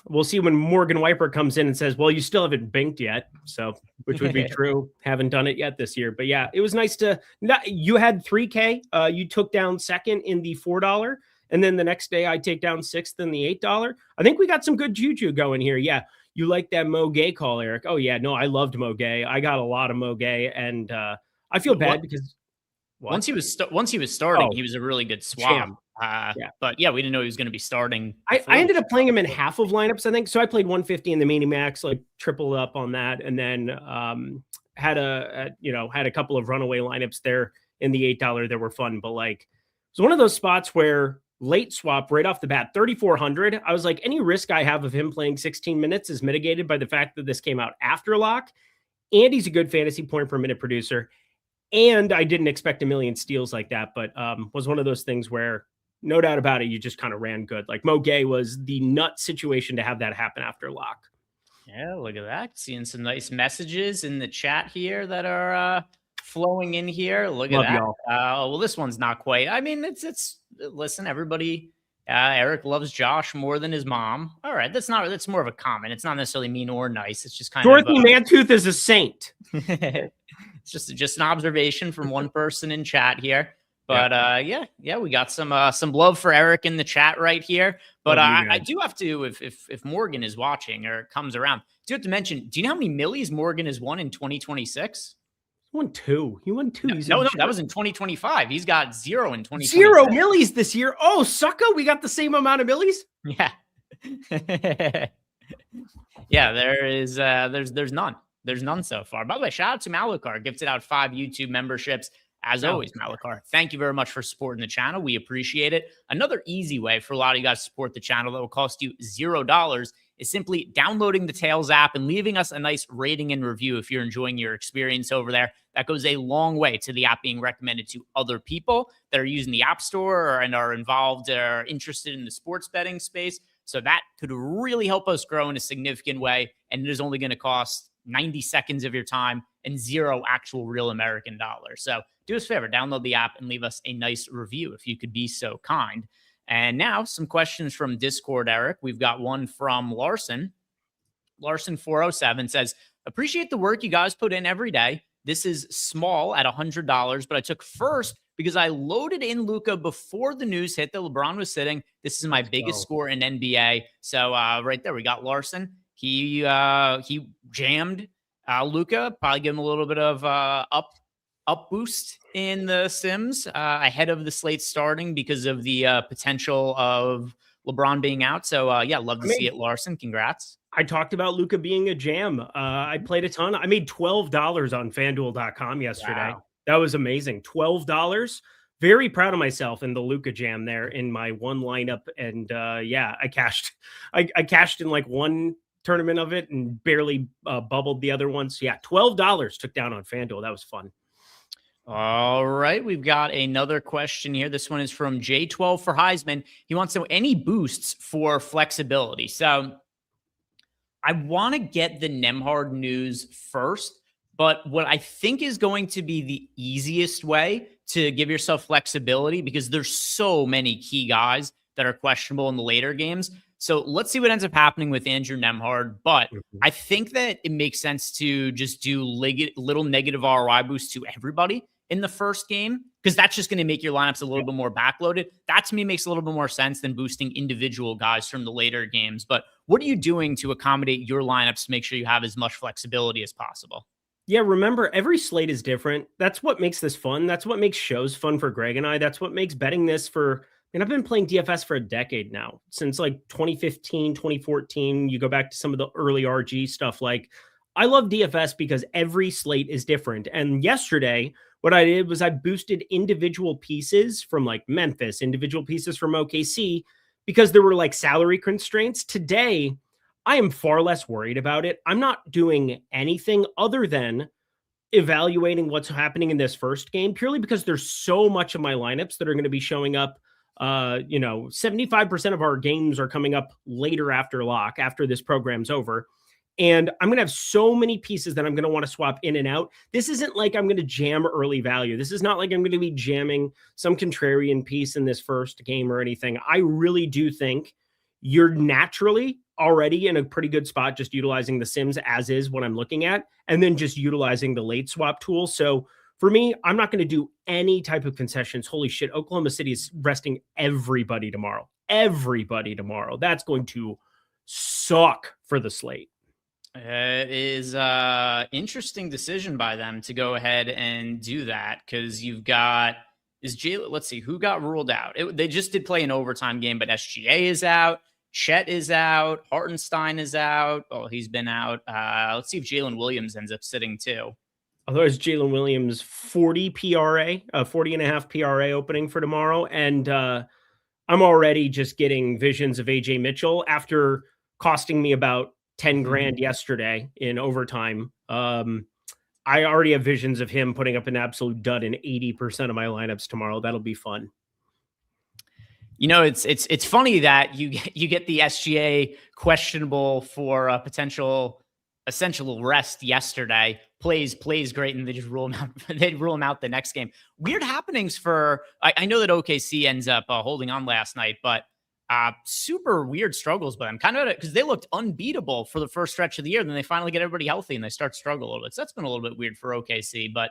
We'll see when Morgan Wiper comes in and says, well, you still haven't binked yet. So, which would be true. Haven't done it yet this year. But yeah, it was nice to, you had 3K. You took down second in the $4. And then the next day I take down sixth in the $8. I think we got some good juju going here. Yeah. You like that Mo Gay call, Eric? Oh yeah. No, I loved Mo Gay. I got a lot of Mo Gay, and I feel bad because once he was starting, he was a really good swap. But yeah, we didn't know he was going to be starting. I ended up playing him in half of lineups, I think. So I played 150 in the Mini Max, like tripled up on that, and then had a couple of runaway lineups there in the $8 that were fun. But like, it was one of those spots where late swap right off the bat, 3,400. I was like, any risk I have of him playing 16 minutes is mitigated by the fact that this came out after lock. and he's a good fantasy point per minute producer. And I didn't expect a million steals like that, but was one of those things where no doubt about it, you just kind of ran good. Like Mo Gay was the nut situation to have that happen after lock. Yeah, look at that. Seeing some nice messages in the chat here that are flowing in here. Look Love at that. y'all. Well, this one's not quite. I mean, it's listen, everybody. Eric loves Josh more than his mom. All right, that's more of a comment. It's not necessarily mean or nice. It's just kind Dorothy of Mantooth is a saint. it's just an observation from one person in chat here. But yeah, we got some love for Eric in the chat right here. But I do have to, if Morgan is watching or comes around, do have to mention, do you know how many millies Morgan has won in 2026? He won 2. He won 2. No, that was in 2025. He's got 0 in 2026. 0 millies this year. Oh, sucka, we got the same amount of millies? Yeah. Yeah, there's none. There's none so far. By the way, shout out to Malakar, gifted out 5 YouTube memberships. As always, Malakar, thank you very much for supporting the channel. We appreciate it. Another easy way for a lot of you guys to support the channel that will cost you $0 is simply downloading the Tails app and leaving us a nice rating and review if you're enjoying your experience over there. That goes a long way to the app being recommended to other people that are using the App Store and are involved or interested in the sports betting space. So that could really help us grow in a significant way. And it is only going to cost 90 seconds of your time and 0 actual real American dollars. So do us a favor, download the app and leave us a nice review if you could be so kind. And now some questions from Discord, Eric. We've got one from Larson. Larson407 says, appreciate the work you guys put in every day. This is small at $100, but I took first because I loaded in Luka before the news hit that LeBron was sitting. This is my biggest score in NBA. So right there, we got Larson. He jammed Luka, probably give him a little bit of up boost in the Sims ahead of the slate starting because of the potential of LeBron being out. So yeah, love to see it, Larson. Congrats. I talked about Luka being a jam. I played a ton. I made $12 on FanDuel.com yesterday. Wow. That was amazing. $12. Very proud of myself in the Luka jam there in my one lineup. And yeah, I cashed. I cashed in like one tournament of it and barely bubbled the other ones. So yeah, $12 took down on FanDuel. That was fun. All right, we've got another question here. This one is from J12 for Heisman. He wants to know any boosts for flexibility. So I want to get the Nembhard news first, but what I think is going to be the easiest way to give yourself flexibility, because there's so many key guys that are questionable in the later games. So let's see what ends up happening with Andrew Nembhard. But I think that it makes sense to just do little negative ROI boosts to everybody in the first game, because that's just going to make your lineups a little bit more backloaded. That to me makes a little bit more sense than boosting individual guys from the later games. But what are you doing to accommodate your lineups to make sure you have as much flexibility as possible? Yeah, remember, every slate is different. That's what makes this fun. That's what makes shows fun for Greg and I. That's what makes betting this for... And I've been playing DFS for a decade now, since like 2015, 2014. You go back to some of the early RG stuff. Like, I love DFS because every slate is different. And yesterday, what I did was I boosted individual pieces from like Memphis, individual pieces from OKC, because there were like salary constraints. Today, I am far less worried about it. I'm not doing anything other than evaluating what's happening in this first game, purely because there's so much of my lineups that are going to be showing up. 75% of our games are coming up later after lock, after this program's over. And I'm going to have so many pieces that I'm going to want to swap in and out. This isn't like I'm going to jam early value. This is not like I'm going to be jamming some contrarian piece in this first game or anything. I really do think you're naturally already in a pretty good spot, just utilizing the Sims as is what I'm looking at, and then just utilizing the late swap tool. So for me, I'm not going to do any type of concessions. Holy shit, Oklahoma City is resting everybody tomorrow. Everybody tomorrow. That's going to suck for the slate. It is interesting decision by them to go ahead and do that, because you've got let's see who got ruled out. They just did play an overtime game, but SGA is out, Chet is out, Hartenstein is out. Oh, he's been out. Let's see if Jalen Williams ends up sitting too. Otherwise, Jalen Williams 40 PRA, 40 and a half PRA opening for tomorrow, and I'm already just getting visions of AJ Mitchell after costing me about 10 grand yesterday in overtime. I already have visions of him putting up an absolute dud in 80% of my lineups tomorrow. That'll be fun. You know, it's funny that you get the SGA questionable for a potential essential rest yesterday. Plays great, and they just rule him out. They rule him out the next game. Weird happenings for. I know that OKC ends up holding on last night, but super weird struggles by them. Kind of because they looked unbeatable for the first stretch of the year. Then they finally get everybody healthy and they start to struggle a little bit. So that's been a little bit weird for OKC, but.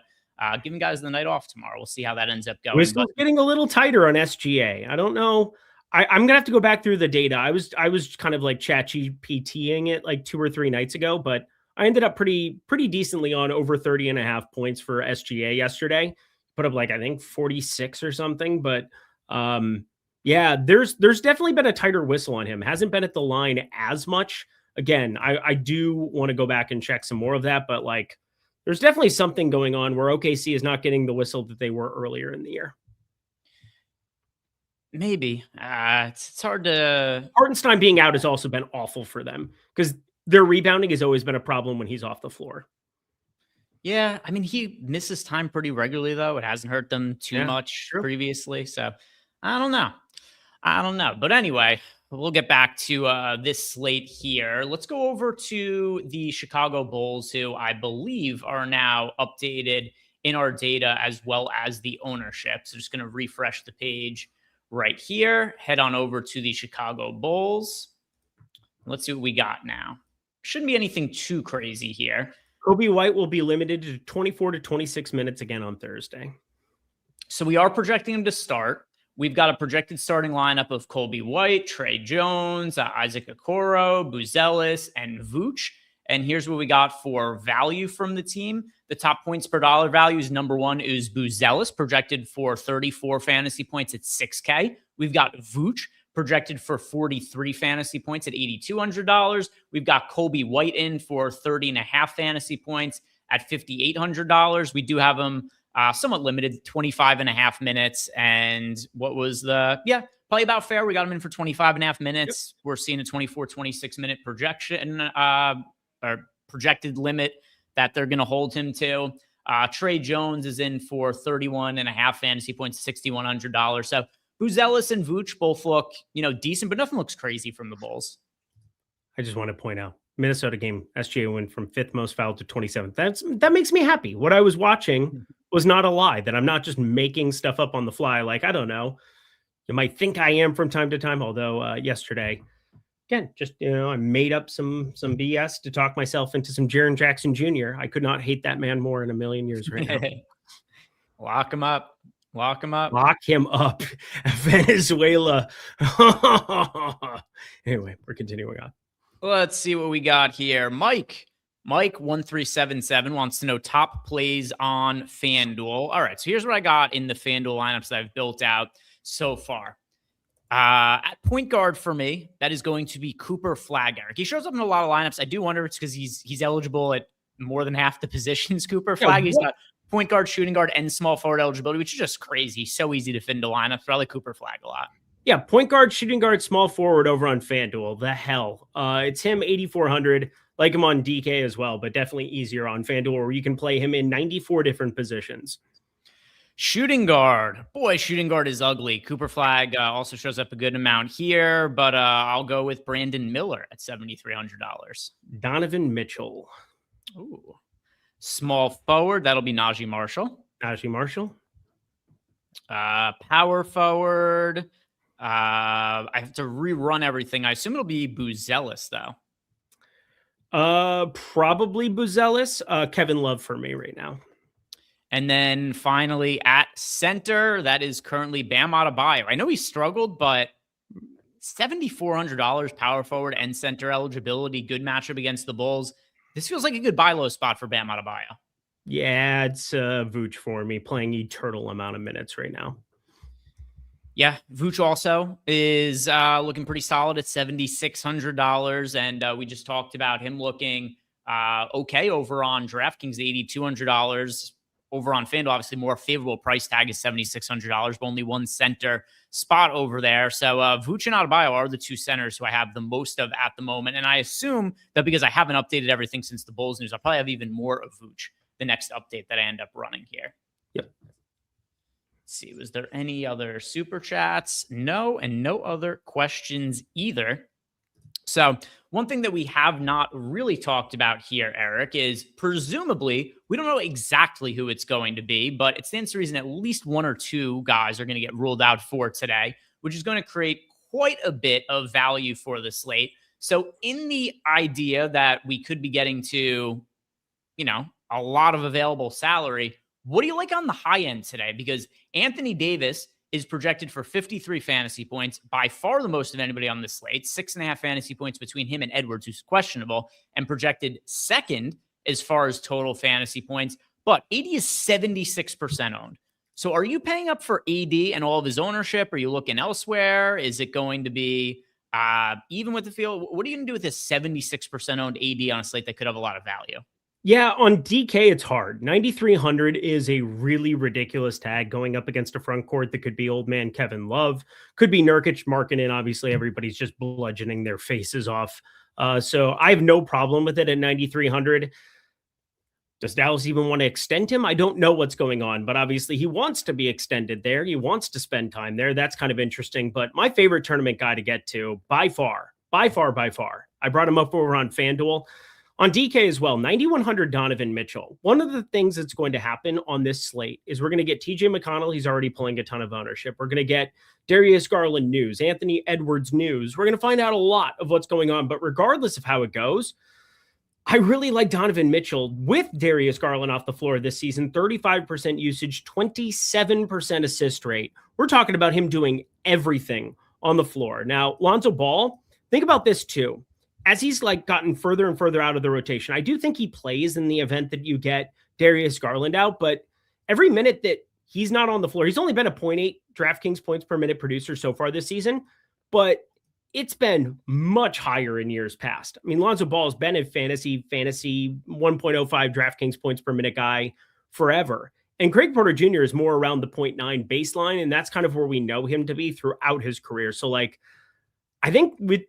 Giving guys the night off tomorrow. We'll see how that ends up going. We're still getting a little tighter on SGA. I don't know. I'm gonna have to go back through the data. I was kind of like ChatGPTing it like 2 or 3 nights ago, but I ended up pretty decently on over 30.5 points for SGA yesterday. Put up like I think 46 or something. But yeah, there's definitely been a tighter whistle on him. Hasn't been at the line as much. Again, I do want to go back and check some more of that, but like. There's definitely something going on where OKC is not getting the whistle that they were earlier in the year. Maybe. It's hard to... Hartenstein being out has also been awful for them because their rebounding has always been a problem when he's off the floor. Yeah, I mean, he misses time pretty regularly, though. It hasn't hurt them too much previously. So, I don't know. But anyway... We'll get back to this slate here. Let's go over to the Chicago Bulls, who I believe are now updated in our data as well as the ownership. So just going to refresh the page right here. Head on over to the Chicago Bulls. Let's see what we got now. Shouldn't be anything too crazy here. Kobe White will be limited to 24 to 26 minutes again on Thursday. So we are projecting him to start. We've got a projected starting lineup of Colby White, Trey Jones, Isaac Okoro, Buzelis, and Vooch. And here's what we got for value from the team. The top points per dollar value is number 1 is Buzelis, projected for 34 fantasy points at $6K. We've got Vooch, projected for 43 fantasy points at $8,200. We've got Colby White in for 30.5 fantasy points at $5,800. We do have him somewhat limited, 25.5 minutes. And what was probably about fair. We got him in for 25.5 minutes. Yep. We're seeing a 24, 26 minute projection, or projected limit that they're going to hold him to. Trey Jones is in for 31.5 fantasy points, $6,100. So Buzelis and Vooch both look, decent, but nothing looks crazy from the Bulls. I just want to point out Minnesota game, SGA went from 5th most fouled to 27th. That makes me happy. What I was watching was not a lie, that I'm not just making stuff up on the fly. Like, I don't know. You might think I am from time to time, although yesterday, again, just, I made up some BS to talk myself into some Jaren Jackson Jr. I could not hate that man more in a million years right now. Lock him up. Lock him up. Lock him up. Venezuela. Anyway, we're continuing on. Let's see what we got here. Mike 1377 wants to know top plays on FanDuel. All right, so here's what I got in the FanDuel lineups that I've built out so far. At point guard for me, that is going to be Cooper Flagg-Eric. He shows up in a lot of lineups. I do wonder if it's because he's eligible at more than half the positions. Cooper Flagg, he's got point guard, shooting guard, and small forward eligibility, which is just crazy. So easy to fit into lineups. But I like Cooper Flagg a lot. Yeah, point guard, shooting guard, small forward over on FanDuel. The hell. It's him, 8,400. Like him on DK as well, but definitely easier on FanDuel where you can play him in 94 different positions. Shooting guard. Boy, shooting guard is ugly. Cooper Flagg also shows up a good amount here, but I'll go with Brandon Miller at $7,300. Donovan Mitchell. Ooh. Small forward. That'll be Najee Marshall. Power forward. I have to rerun everything. I assume it'll be Buzelis, though. Probably Buzelis. Kevin Love for me right now. And then finally at center, that is currently Bam Adebayo. I know he struggled, but $7,400 power forward and center eligibility. Good matchup against the Bulls. This feels like a good buy low spot for Bam Adebayo. Yeah, it's Vooch for me, playing eternal amount of minutes right now. Yeah, Vooch also is looking pretty solid at $7,600. And we just talked about him looking okay over on DraftKings, $8,200. Over on FanDuel, obviously more favorable price tag is $7,600, but only one center spot over there. So Vooch and Adebayo are the two centers who I have the most of at the moment. And I assume that because I haven't updated everything since the Bulls news, I'll probably have even more of Vooch the next update that I end up running here. Yep. Let's see, was there any other super chats? No, and no other questions either. So one thing that we have not really talked about here, Eric, is presumably we don't know exactly who it's going to be, but it stands to reason at least one or two guys are going to get ruled out for today, which is going to create quite a bit of value for the slate. So in the idea that we could be getting to, a lot of available salary, what do you like on the high end today? Because Anthony Davis is projected for 53 fantasy points, by far the most of anybody on the slate, 6.5 fantasy points between him and Edwards, who's questionable, and projected second as far as total fantasy points. But AD is 76% owned. So are you paying up for AD and all of his ownership? Are you looking elsewhere? Is it going to be even with the field? What are you going to do with this 76% owned AD on a slate that could have a lot of value? Yeah, on DK, it's hard. 9,300 is a really ridiculous tag going up against a front court that could be old man Kevin Love, could be Nurkic, Markkanen. Obviously, everybody's just bludgeoning their faces off. So I have no problem with it at 9,300. Does Dallas even want to extend him? I don't know what's going on, but obviously he wants to be extended there. He wants to spend time there. That's kind of interesting. But my favorite tournament guy to get to by far, I brought him up over on FanDuel. On DK as well, 9,100 Donovan Mitchell. One of the things that's going to happen on this slate is we're going to get TJ McConnell. He's already pulling a ton of ownership. We're going to get Darius Garland news, Anthony Edwards news. We're going to find out a lot of what's going on. But regardless of how it goes, I really like Donovan Mitchell with Darius Garland off the floor this season. 35% usage, 27% assist rate. We're talking about him doing everything on the floor. Now, Lonzo Ball, think about this too. As he's gotten further and further out of the rotation, I do think he plays in the event that you get Darius Garland out, but every minute that he's not on the floor, he's only been a 0.8 DraftKings points per minute producer so far this season, but it's been much higher in years past. I mean, Lonzo Ball has been a fantasy 1.05 DraftKings points per minute guy forever. And Craig Porter Jr. is more around the 0.9 baseline, and that's kind of where we know him to be throughout his career. So I think with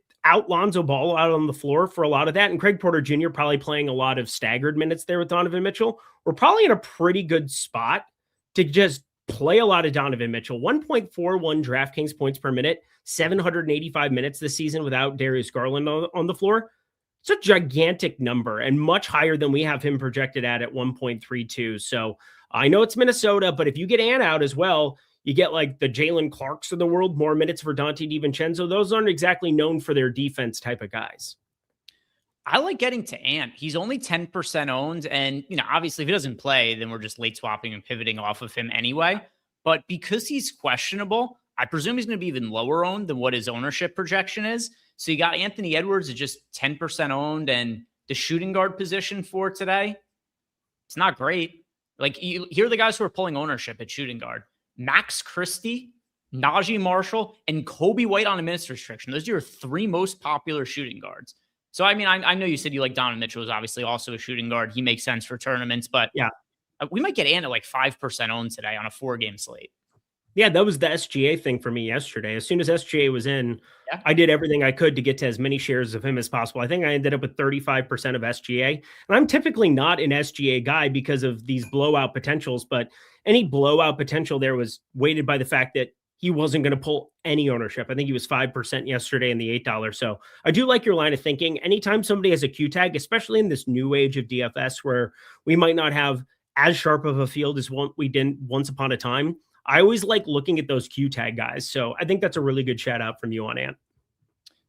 Lonzo Ball out on the floor for a lot of that, and Craig Porter Jr. probably playing a lot of staggered minutes there with Donovan Mitchell, we're probably in a pretty good spot to just play a lot of Donovan Mitchell. 1.41 DraftKings points per minute, 785 minutes this season without Darius Garland on the floor. It's a gigantic number and much higher than we have him projected at 1.32. So I know it's Minnesota, but if you get Ant out as well, you get the Jalen Clarks of the world, more minutes for Dante DiVincenzo. Those aren't exactly known for their defense type of guys. I like getting to Ant. He's only 10% owned. And, obviously if he doesn't play, then we're just late swapping and pivoting off of him anyway. But because he's questionable, I presume he's going to be even lower owned than what his ownership projection is. So you got Anthony Edwards at just 10% owned, and the shooting guard position for today, it's not great. Here are the guys who are pulling ownership at shooting guard: Max Christie, Najee Marshall, and Kobe White on a minutes restriction. Those are your three most popular shooting guards. So, I mean, I know you said you like Donovan Mitchell, is obviously also a shooting guard. He makes sense for tournaments, but yeah, we might get Ant at 5% owned today on a 4-game slate. Yeah, that was the SGA thing for me yesterday. As soon as SGA was in, I did everything I could to get to as many shares of him as possible. I think I ended up with 35% of SGA. And I'm typically not an SGA guy because of these blowout potentials, but any blowout potential there was weighted by the fact that he wasn't going to pull any ownership. I think he was 5% yesterday in the $8. So I do like your line of thinking. Anytime somebody has a Q tag, especially in this new age of DFS where we might not have as sharp of a field as we did once upon a time, I always like looking at those Q tag guys. So I think that's a really good shout out from you on Ant.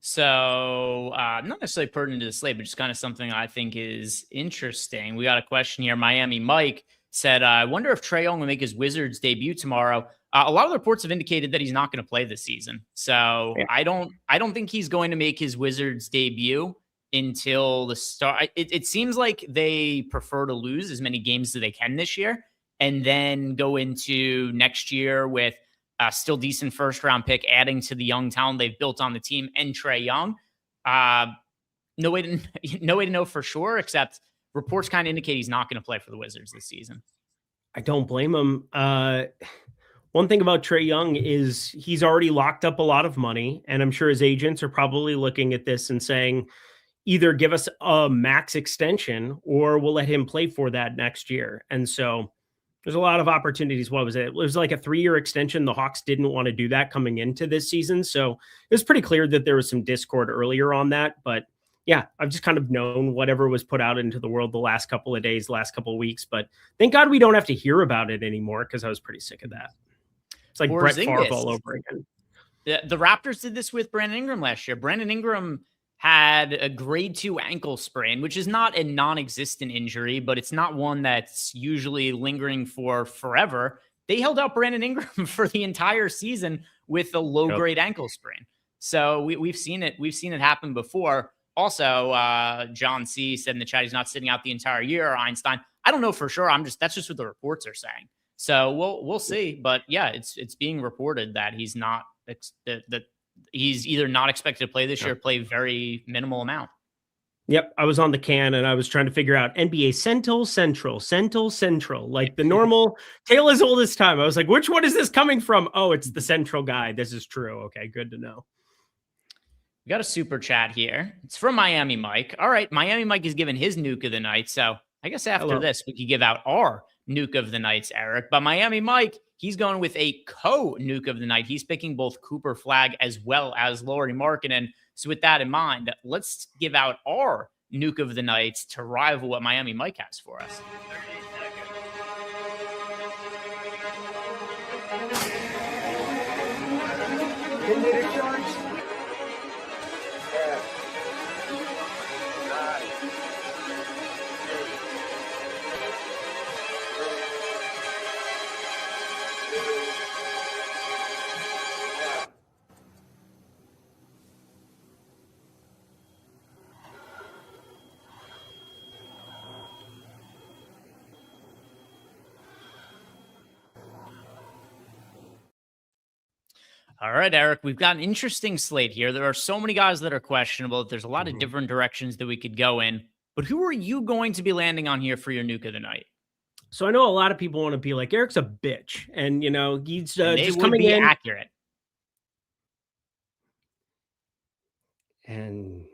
So not necessarily pertinent to the slate, but just kind of something I think is interesting. We got a question here. Miami Mike said, I wonder if Trae Young will make his Wizards debut tomorrow. A lot of the reports have indicated that he's not going to play this season. So yeah. I don't think he's going to make his Wizards debut until the start. It seems like they prefer to lose as many games as they can this year, and then go into next year with a still decent first-round pick, adding to the young talent they've built on the team and Trae Young. No way to know for sure, except reports kind of indicate he's not going to play for the Wizards this season. I don't blame him. One thing about Trae Young is he's already locked up a lot of money, and I'm sure his agents are probably looking at this and saying, either give us a max extension or we'll let him play for that next year. And so there's a lot of opportunities. What was it? It was like a 3-year extension. The Hawks didn't want to do that coming into this season. So it was pretty clear that there was some discord earlier on that. But yeah, I've just kind of known whatever was put out into the world the last couple of days, last couple of weeks. But thank God we don't have to hear about it anymore, because I was pretty sick of that. It's like Brett Favre all over again. The Raptors did this with Brandon Ingram last year. Brandon Ingram had a grade 2 ankle sprain, which is not a non-existent injury, but it's not one that's usually lingering for forever. They held out Brandon Ingram for the entire season with a low-grade ankle sprain. So we've seen it. We've seen it happen before. Also, John C. said in the chat he's not sitting out the entire year. Einstein, I don't know for sure. That's just what the reports are saying. So we'll see. But yeah, it's being reported that he's not that he's either not expected to play this year, play very minimal amount. Yep, I was on the can and I was trying to figure out NBA Central, like the normal tale as old as time. I was like, which one is this coming from? Oh, it's the Central guy. This is true. Okay, good to know. We got a super chat here. It's from Miami Mike. All right, Miami Mike is giving his nuke of the night. So I guess after this, we could give out our nuke of the nights, Eric. But Miami Mike, he's going with a co-nuke of the night. He's picking both Cooper Flag as well as Lauri Markkanen. So with that in mind, let's give out our nuke of the night to rival what Miami Mike has for us. 30 seconds. All right, Eric, we've got an interesting slate here. There are so many guys that are questionable. There's a lot of different directions that we could go in. But who are you going to be landing on here for your nuke of the night? So I know a lot of people want to be like, Eric's a bitch. And, he's just coming in. Accurate. And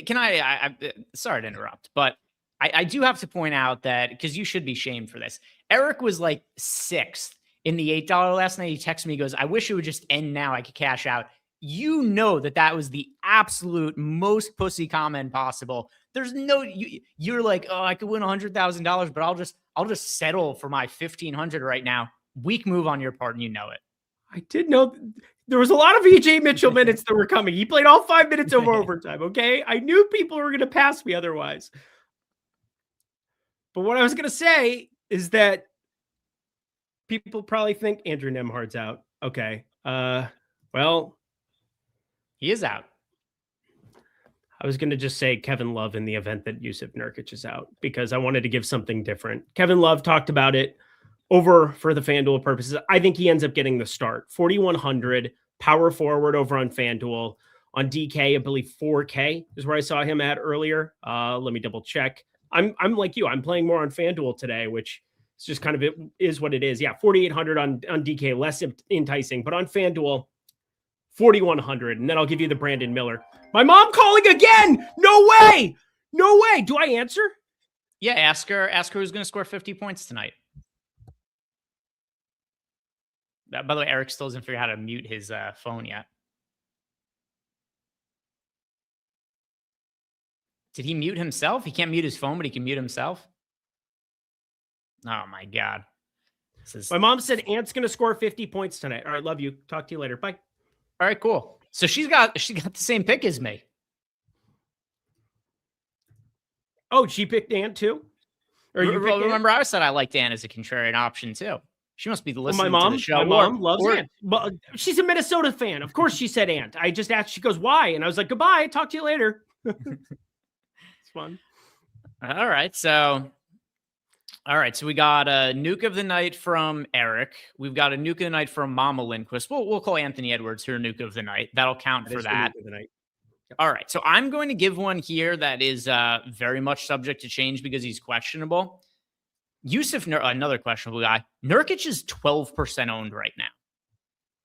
can I sorry to interrupt, but I do have to point out that, because you should be shamed for this. Eric was like 6th in the $8 last night. He texted me, he goes, I wish it would just end now. I could cash out. You know that was the absolute most pussy comment possible. There's no, you're like, oh, I could win $100,000, but I'll just settle for my 1,500 right now. Weak move on your part, and you know it. I did know there was a lot of EJ Mitchell minutes that were coming. He played all 5 minutes over overtime. Okay. I knew people were going to pass me otherwise. But what I was going to say is that people probably think Andrew Nembhard's out. Okay. Well, he is out. I was going to just say Kevin Love in the event that Jusuf Nurkic is out, because I wanted to give something different. Kevin Love talked about it over for the FanDuel purposes. I think he ends up getting the start. 4,100 power forward over on FanDuel. On DK, I believe 4K is where I saw him at earlier. Let me double check. I'm like you. I'm playing more on FanDuel today, which is just kind of it is what it is. Yeah, 4,800 on DK, less enticing, but on FanDuel, 4,100. And then I'll give you the Brandon Miller. My mom calling again. No way. No way. Do I answer? Yeah, ask her who's going to score 50 points tonight. By the way, Eric still doesn't figure out how to mute his phone yet. Did he mute himself? He can't mute his phone, but he can mute himself. Oh my God. My mom said Ant's going to score 50 points tonight. All right. Love you. Talk to you later. Bye. All right, cool. So she got the same pick as me. Oh, she picked Ant too? Or you remember I said I liked Ant as a contrarian option too. She must be listening to the show. My mom loves Ant. But she's a Minnesota fan. Of course she said Ant. I just asked, she goes, why? And I was like, goodbye. Talk to you later. It's fun. All right. So we got a nuke of the night from Eric. We've got a nuke of the night from Mama Lindquist. We'll call Anthony Edwards her nuke of the night. That'll count for that. Yep. All right. So I'm going to give one here that is very much subject to change because he's questionable. Another questionable guy. Nurkic is 12% owned right now.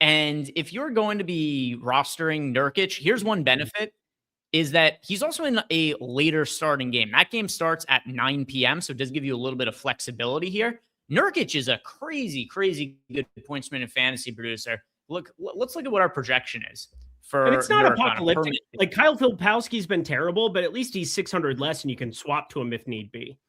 And if you're going to be rostering Nurkic, here's one benefit is that he's also in a later starting game. That game starts at 9 p.m., so it does give you a little bit of flexibility here. Nurkic is a crazy, crazy good pointsman and fantasy producer. Let's look at what our projection is. And it's not Nurk apocalyptic. Like Kyle Filipowski's been terrible, but at least he's 600 less and you can swap to him if need be.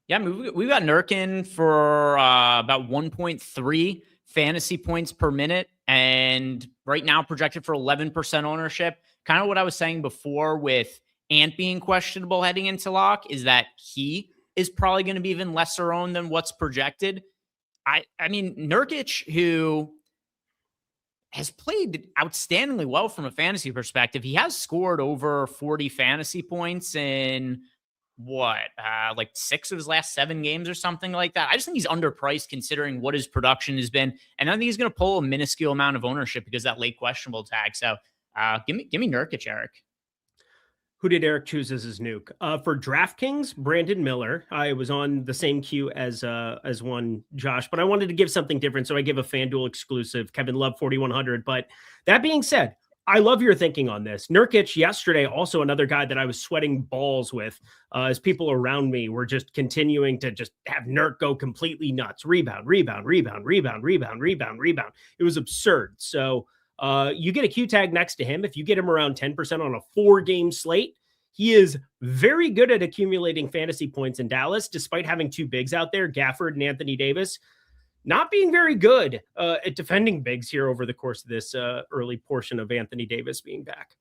Yeah, I mean, we've got Nurk in for about 1.3 fantasy points per minute. And right now projected for 11% ownership. Kind of what I was saying before with Ant being questionable heading into lock is that he is probably going to be even lesser owned than what's projected. I mean, Nurkic, who has played outstandingly well from a fantasy perspective. He has scored over 40 fantasy points in like 6 of his last 7 games or something like that. I just think he's underpriced considering what his production has been. And I think he's going to pull a minuscule amount of ownership because of that late questionable tag. So give me Nurkic, Eric. Who did Eric choose as his nuke? For DraftKings, Brandon Miller. I was on the same queue as one, Josh, but I wanted to give something different, so I give a FanDuel exclusive, Kevin Love 4,100. But that being said, I love your thinking on this. Nurkic yesterday, also another guy that I was sweating balls with as people around me were just continuing to just have Nurk go completely nuts. Rebound. It was absurd. So you get a Q tag next to him. If you get him around 10% on a 4-game slate, he is very good at accumulating fantasy points in Dallas, despite having 2 bigs out there, Gafford and Anthony Davis, not being very good at defending bigs here over the course of this early portion of Anthony Davis being back.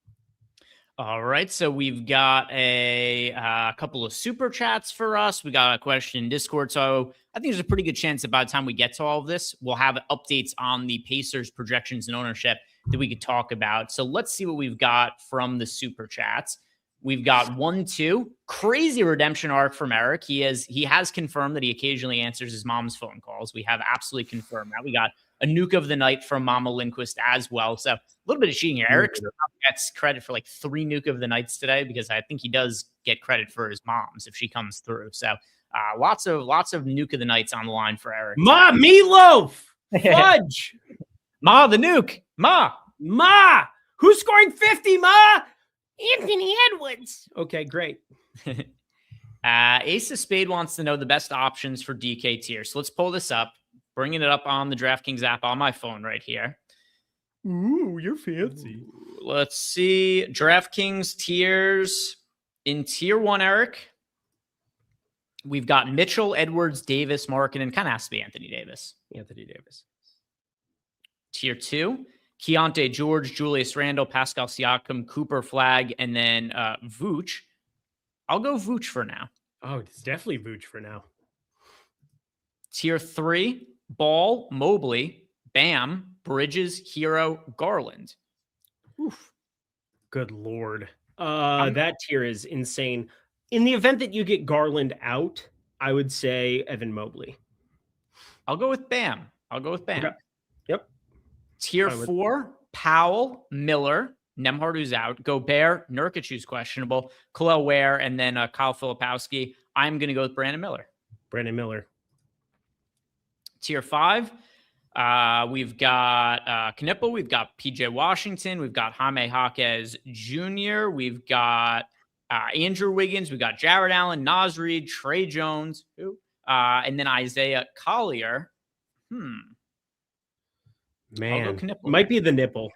All right, so we've got a couple of super chats for us. We got a question in Discord. So I think there's a pretty good chance that by the time we get to all of this, we'll have updates on the Pacers projections and ownership that we could talk about. So let's see what we've got from the super chats. We've got 1-2 crazy redemption arc from Eric. He has confirmed that he occasionally answers his mom's phone calls. We have absolutely confirmed that. We got a nuke of the night from Mama Lindquist as well. So a little bit of cheating here. Eric gets credit for like 3 nuke of the nights today because I think he does get credit for his mom's if she comes through. So lots of nuke of the nights on the line for Eric. Ma, meatloaf, fudge, Ma, the nuke, Ma, who's scoring 50? Ma, Anthony Edwards. Okay, great. Ace of Spade wants to know the best options for DK tier. So let's pull this up. Bringing it up on the DraftKings app on my phone right here. Ooh, you're fancy. Let's see. DraftKings tiers. In tier 1, Eric, we've got Mitchell, Edwards, Davis, Markkanen. Kind of has to be Anthony Davis. Tier 2, Keontae George, Julius Randle, Pascal Siakam, Cooper Flag, and then Vooch. I'll go Vooch for now. Oh, it's definitely Vooch for now. Tier 3, Ball, Mobley, Bam, Bridges, Hero, Garland. Oof. Good Lord. That tier is insane. In the event that you get Garland out, I would say Evan Mobley. I'll go with Bam. Okay. Yep. Tier 4, Powell, Miller, Nembhard who's out, Gobert, Nurkic who's questionable, Khalil Ware, and then Kyle Filipowski. I'm going to go with Brandon Miller. Tier 5, we've got Knipple, we've got PJ Washington, we've got Jaime Jaquez Jr., we've got Andrew Wiggins, we've got Jared Allen, Naz Reid, Trey Jones, and then Isaiah Collier. Man, might be the nipple.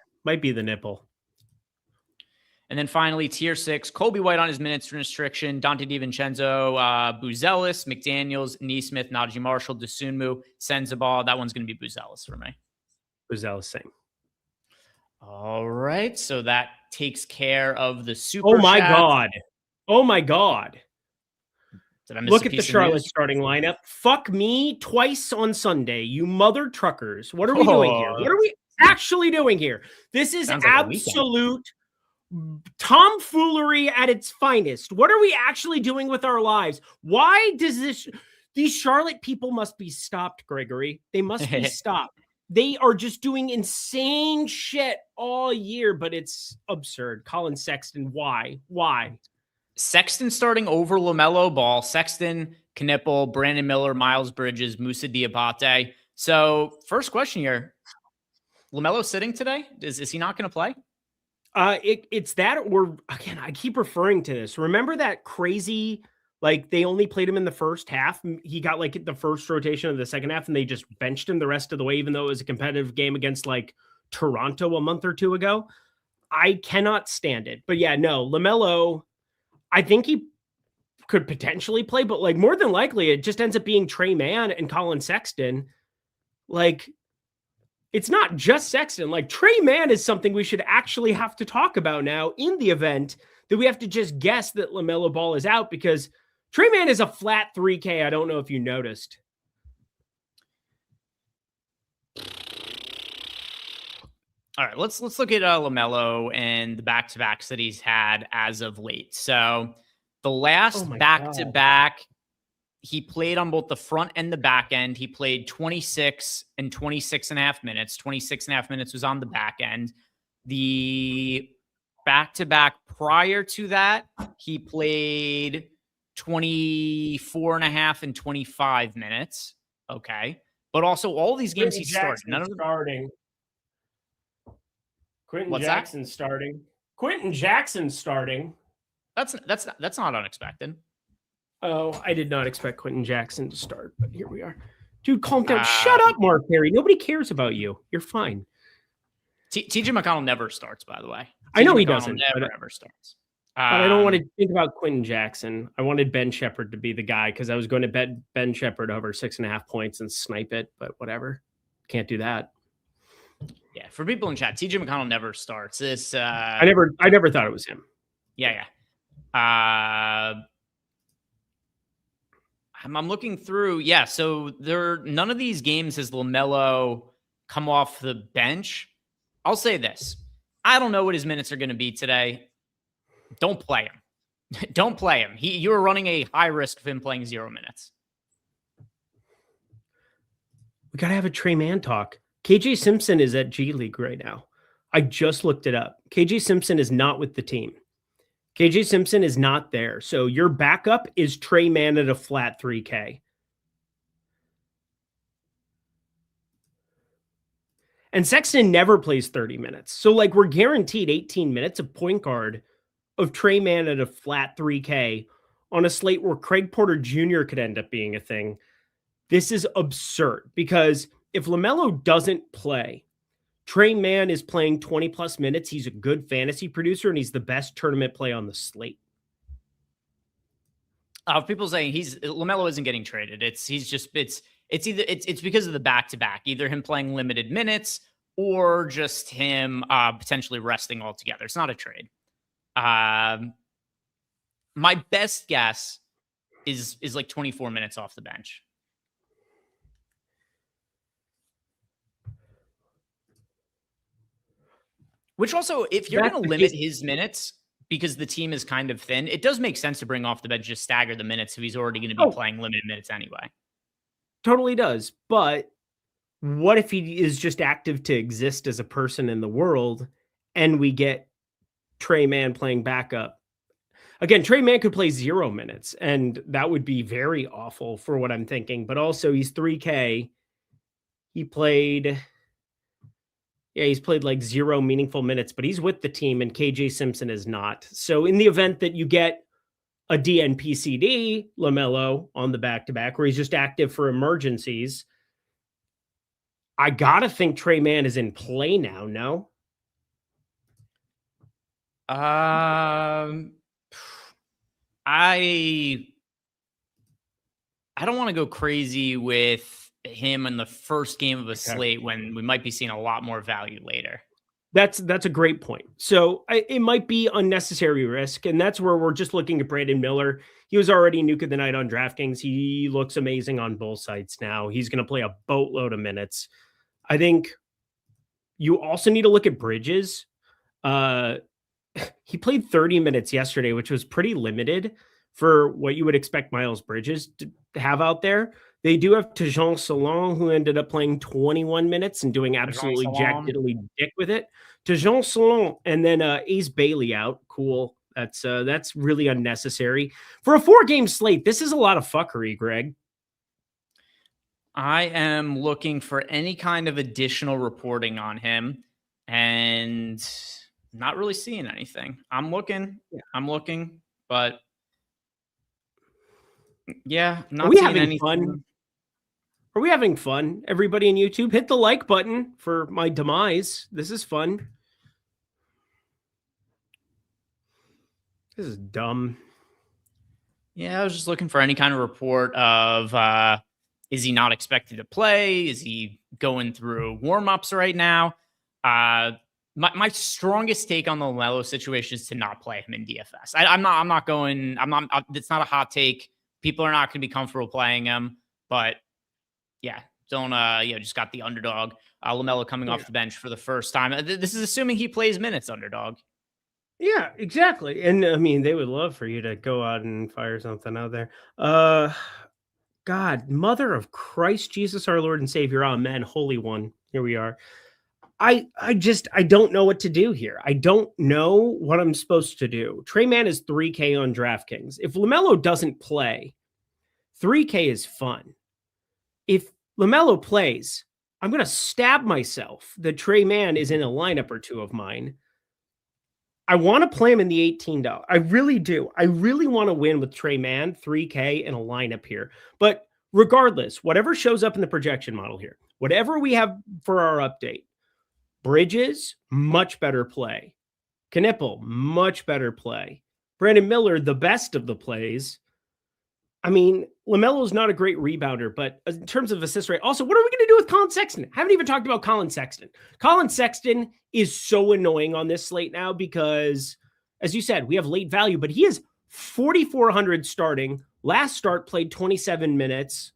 And then finally, tier 6, Colby White on his minutes restriction, Dante DiVincenzo, Buzelis, McDaniels, Neesmith, Najee Marshall, Dosunmu, Senzabal. That one's going to be Buzelis for me. Buzelis, same. All right, so that takes care of the super. Oh my God! Did I miss Look at the Charlotte starting lineup. Fuck me twice on Sunday, you mother truckers. What are we doing here? What are we actually doing here? This is absolute tomfoolery at its finest. What are we actually doing with our lives? Why does these Charlotte people must be stopped, Gregory. They must be stopped. They are just doing insane shit all year, but it's absurd. Colin Sexton, why? Sexton starting over LaMelo Ball, Sexton, Knipple, Brandon Miller, Miles Bridges, Musa Diabate. So first question here, LaMelo sitting today? Is he not going to play? It's that, or again, I keep referring to this. Remember that crazy, like they only played him in the first half. He got like the first rotation of the second half and they just benched him the rest of the way, even though it was a competitive game against like Toronto a month or two ago. I cannot stand it. But yeah, no, LaMelo, I think he could potentially play, but like more than likely it just ends up being Trey Mann and Colin Sexton. Like, it's not just Sexton. Like, Trey Mann is something we should actually have to talk about now in the event that we have to just guess that LaMelo Ball is out, because Trey Mann is a flat 3K. I don't know if you noticed. All right, let's look at LaMelo and the back-to-backs that he's had as of late. So the last back-to-back, he played on both the front and the back end. He played 26 and 26 and a half minutes. 26 and a half minutes was on the back end. The back-to-back prior to that, he played 24 and a half and 25 minutes. Okay. But also all these games he started. None of them starting. Quentin What's Jackson that? starting. Quentin Jackson starting. That's not unexpected. Oh, I did not expect Quentin Jackson to start, but here we are. Dude, calm down. Shut up, Mark Perry. Nobody cares about you. You're fine. TJ McConnell never starts, by the way. I know he doesn't. Never ever starts. But I don't want to think about Quentin Jackson. I wanted Ben Shepherd to be the guy because I was going to bet Ben Shepherd over 6.5 points and snipe it, but whatever. Can't do that. Yeah, for people in chat, TJ McConnell never starts. This I never thought it was him. Yeah. I'm looking through. Yeah, so none of these games has LaMelo come off the bench. I'll say this. I don't know what his minutes are going to be today. Don't play him. Don't play him. You're running a high risk of him playing 0 minutes. We got to have a Trey Mann talk. KJ Simpson is at G League right now. I just looked it up. KJ Simpson is not with the team. KJ Simpson is not there. So your backup is Trey Mann at a flat 3K. And Sexton never plays 30 minutes. So like we're guaranteed 18 minutes of point guard of Trey Mann at a flat 3K on a slate where Craig Porter Jr. could end up being a thing. This is absurd because if LaMelo doesn't play, Trey Mann is playing 20 plus minutes. He's a good fantasy producer and he's the best tournament play on the slate. People saying LaMelo isn't getting traded. It's because of the back-to-back, either him playing limited minutes or just him potentially resting altogether. It's not a trade. My best guess is like 24 minutes off the bench. Which also, if you're going to limit his minutes because the team is kind of thin, it does make sense to bring off the bench, just stagger the minutes if he's already going to be playing limited minutes anyway. Totally does. But what if he is just active to exist as a person in the world and we get Trey Mann playing backup? Again, Trey Mann could play 0 minutes and that would be very awful for what I'm thinking. But also he's 3K. He's played like 0 meaningful minutes, but he's with the team and KJ Simpson is not. So in the event that you get a DNPCD LaMelo on the back-to-back where he's just active for emergencies, I got to think Trey Mann is in play now, no? I don't want to go crazy with him in the first game of a slate when we might be seeing a lot more value later. That's a great point. So it might be unnecessary risk, and that's where we're just looking at Brandon Miller. He was already Nuke of the night on DraftKings. He looks amazing on both sites now. He's going to play a boatload of minutes. I think you also need to look at Bridges. He played 30 minutes yesterday, which was pretty limited for what you would expect Miles Bridges to have out there. They do have Tejan Salon, who ended up playing 21 minutes and doing absolutely jack diddly dick with it. Tejan Salon, and then Ace Bailey out. Cool. That's really unnecessary. For a 4-game slate, this is a lot of fuckery, Greg. I am looking for any kind of additional reporting on him and not really seeing anything. I'm looking, but yeah, Are not we seeing having anything. fun? Are we having fun? Everybody in YouTube, hit the like button for my demise. This is fun. This is dumb. Yeah, I was just looking for any kind of report of is he not expected to play? Is he going through warm-ups right now? My strongest take on the LaMelo situation is to not play him in DFS. It's not a hot take. People are not going to be comfortable playing him, but yeah, don't just got the underdog. LaMelo coming off the bench for the first time. This is assuming he plays minutes, underdog. Yeah, exactly. And I mean, they would love for you to go out and fire something out there. God, Mother of Christ, Jesus, our Lord and Savior, Amen, Holy One. Here we are. I don't know what to do here. I don't know what I'm supposed to do. Trey Mann is 3K on DraftKings. If LaMelo doesn't play, 3K is fun. If LaMelo plays, I'm going to stab myself that Trey Mann is in a lineup or two of mine. I want to play him in the $18. I really do. I really want to win with Trey Mann, 3K in a lineup here. But regardless, whatever shows up in the projection model here, whatever we have for our update, Bridges, much better play. Knipple, much better play. Brandon Miller, the best of the plays. I mean, LaMelo's not a great rebounder, but in terms of assist rate, also, what are we going to do with Colin Sexton? Haven't even talked about Colin Sexton. Colin Sexton is so annoying on this slate now because, as you said, we have late value, but he is 4,400 starting. Last start played 27 minutes.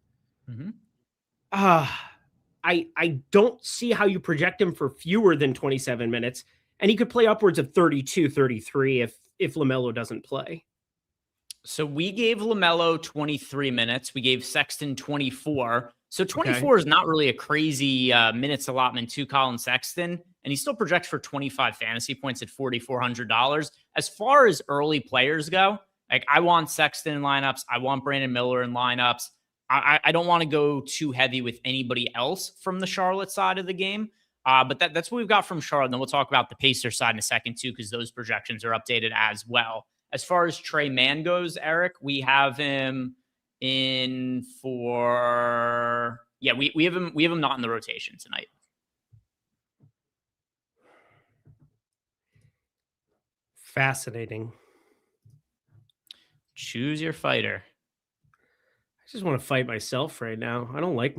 I don't see how you project him for fewer than 27 minutes, and he could play upwards of 32, 33 if LaMelo doesn't play. So we gave LaMelo 23 minutes. We gave Sexton 24. So 24 is not really a crazy minutes allotment to Colin Sexton, and he still projects for 25 fantasy points at $4,400. As far as early players go, like I want Sexton in lineups. I want Brandon Miller in lineups. I don't want to go too heavy with anybody else from the Charlotte side of the game. But that's what we've got from Charlotte. And then we'll talk about the Pacers side in a second too, because those projections are updated as well. As far as Trey Mann goes, Eric, we have him in for we have him not in the rotation tonight. Fascinating. Choose your fighter. I just want to fight myself right now. I don't like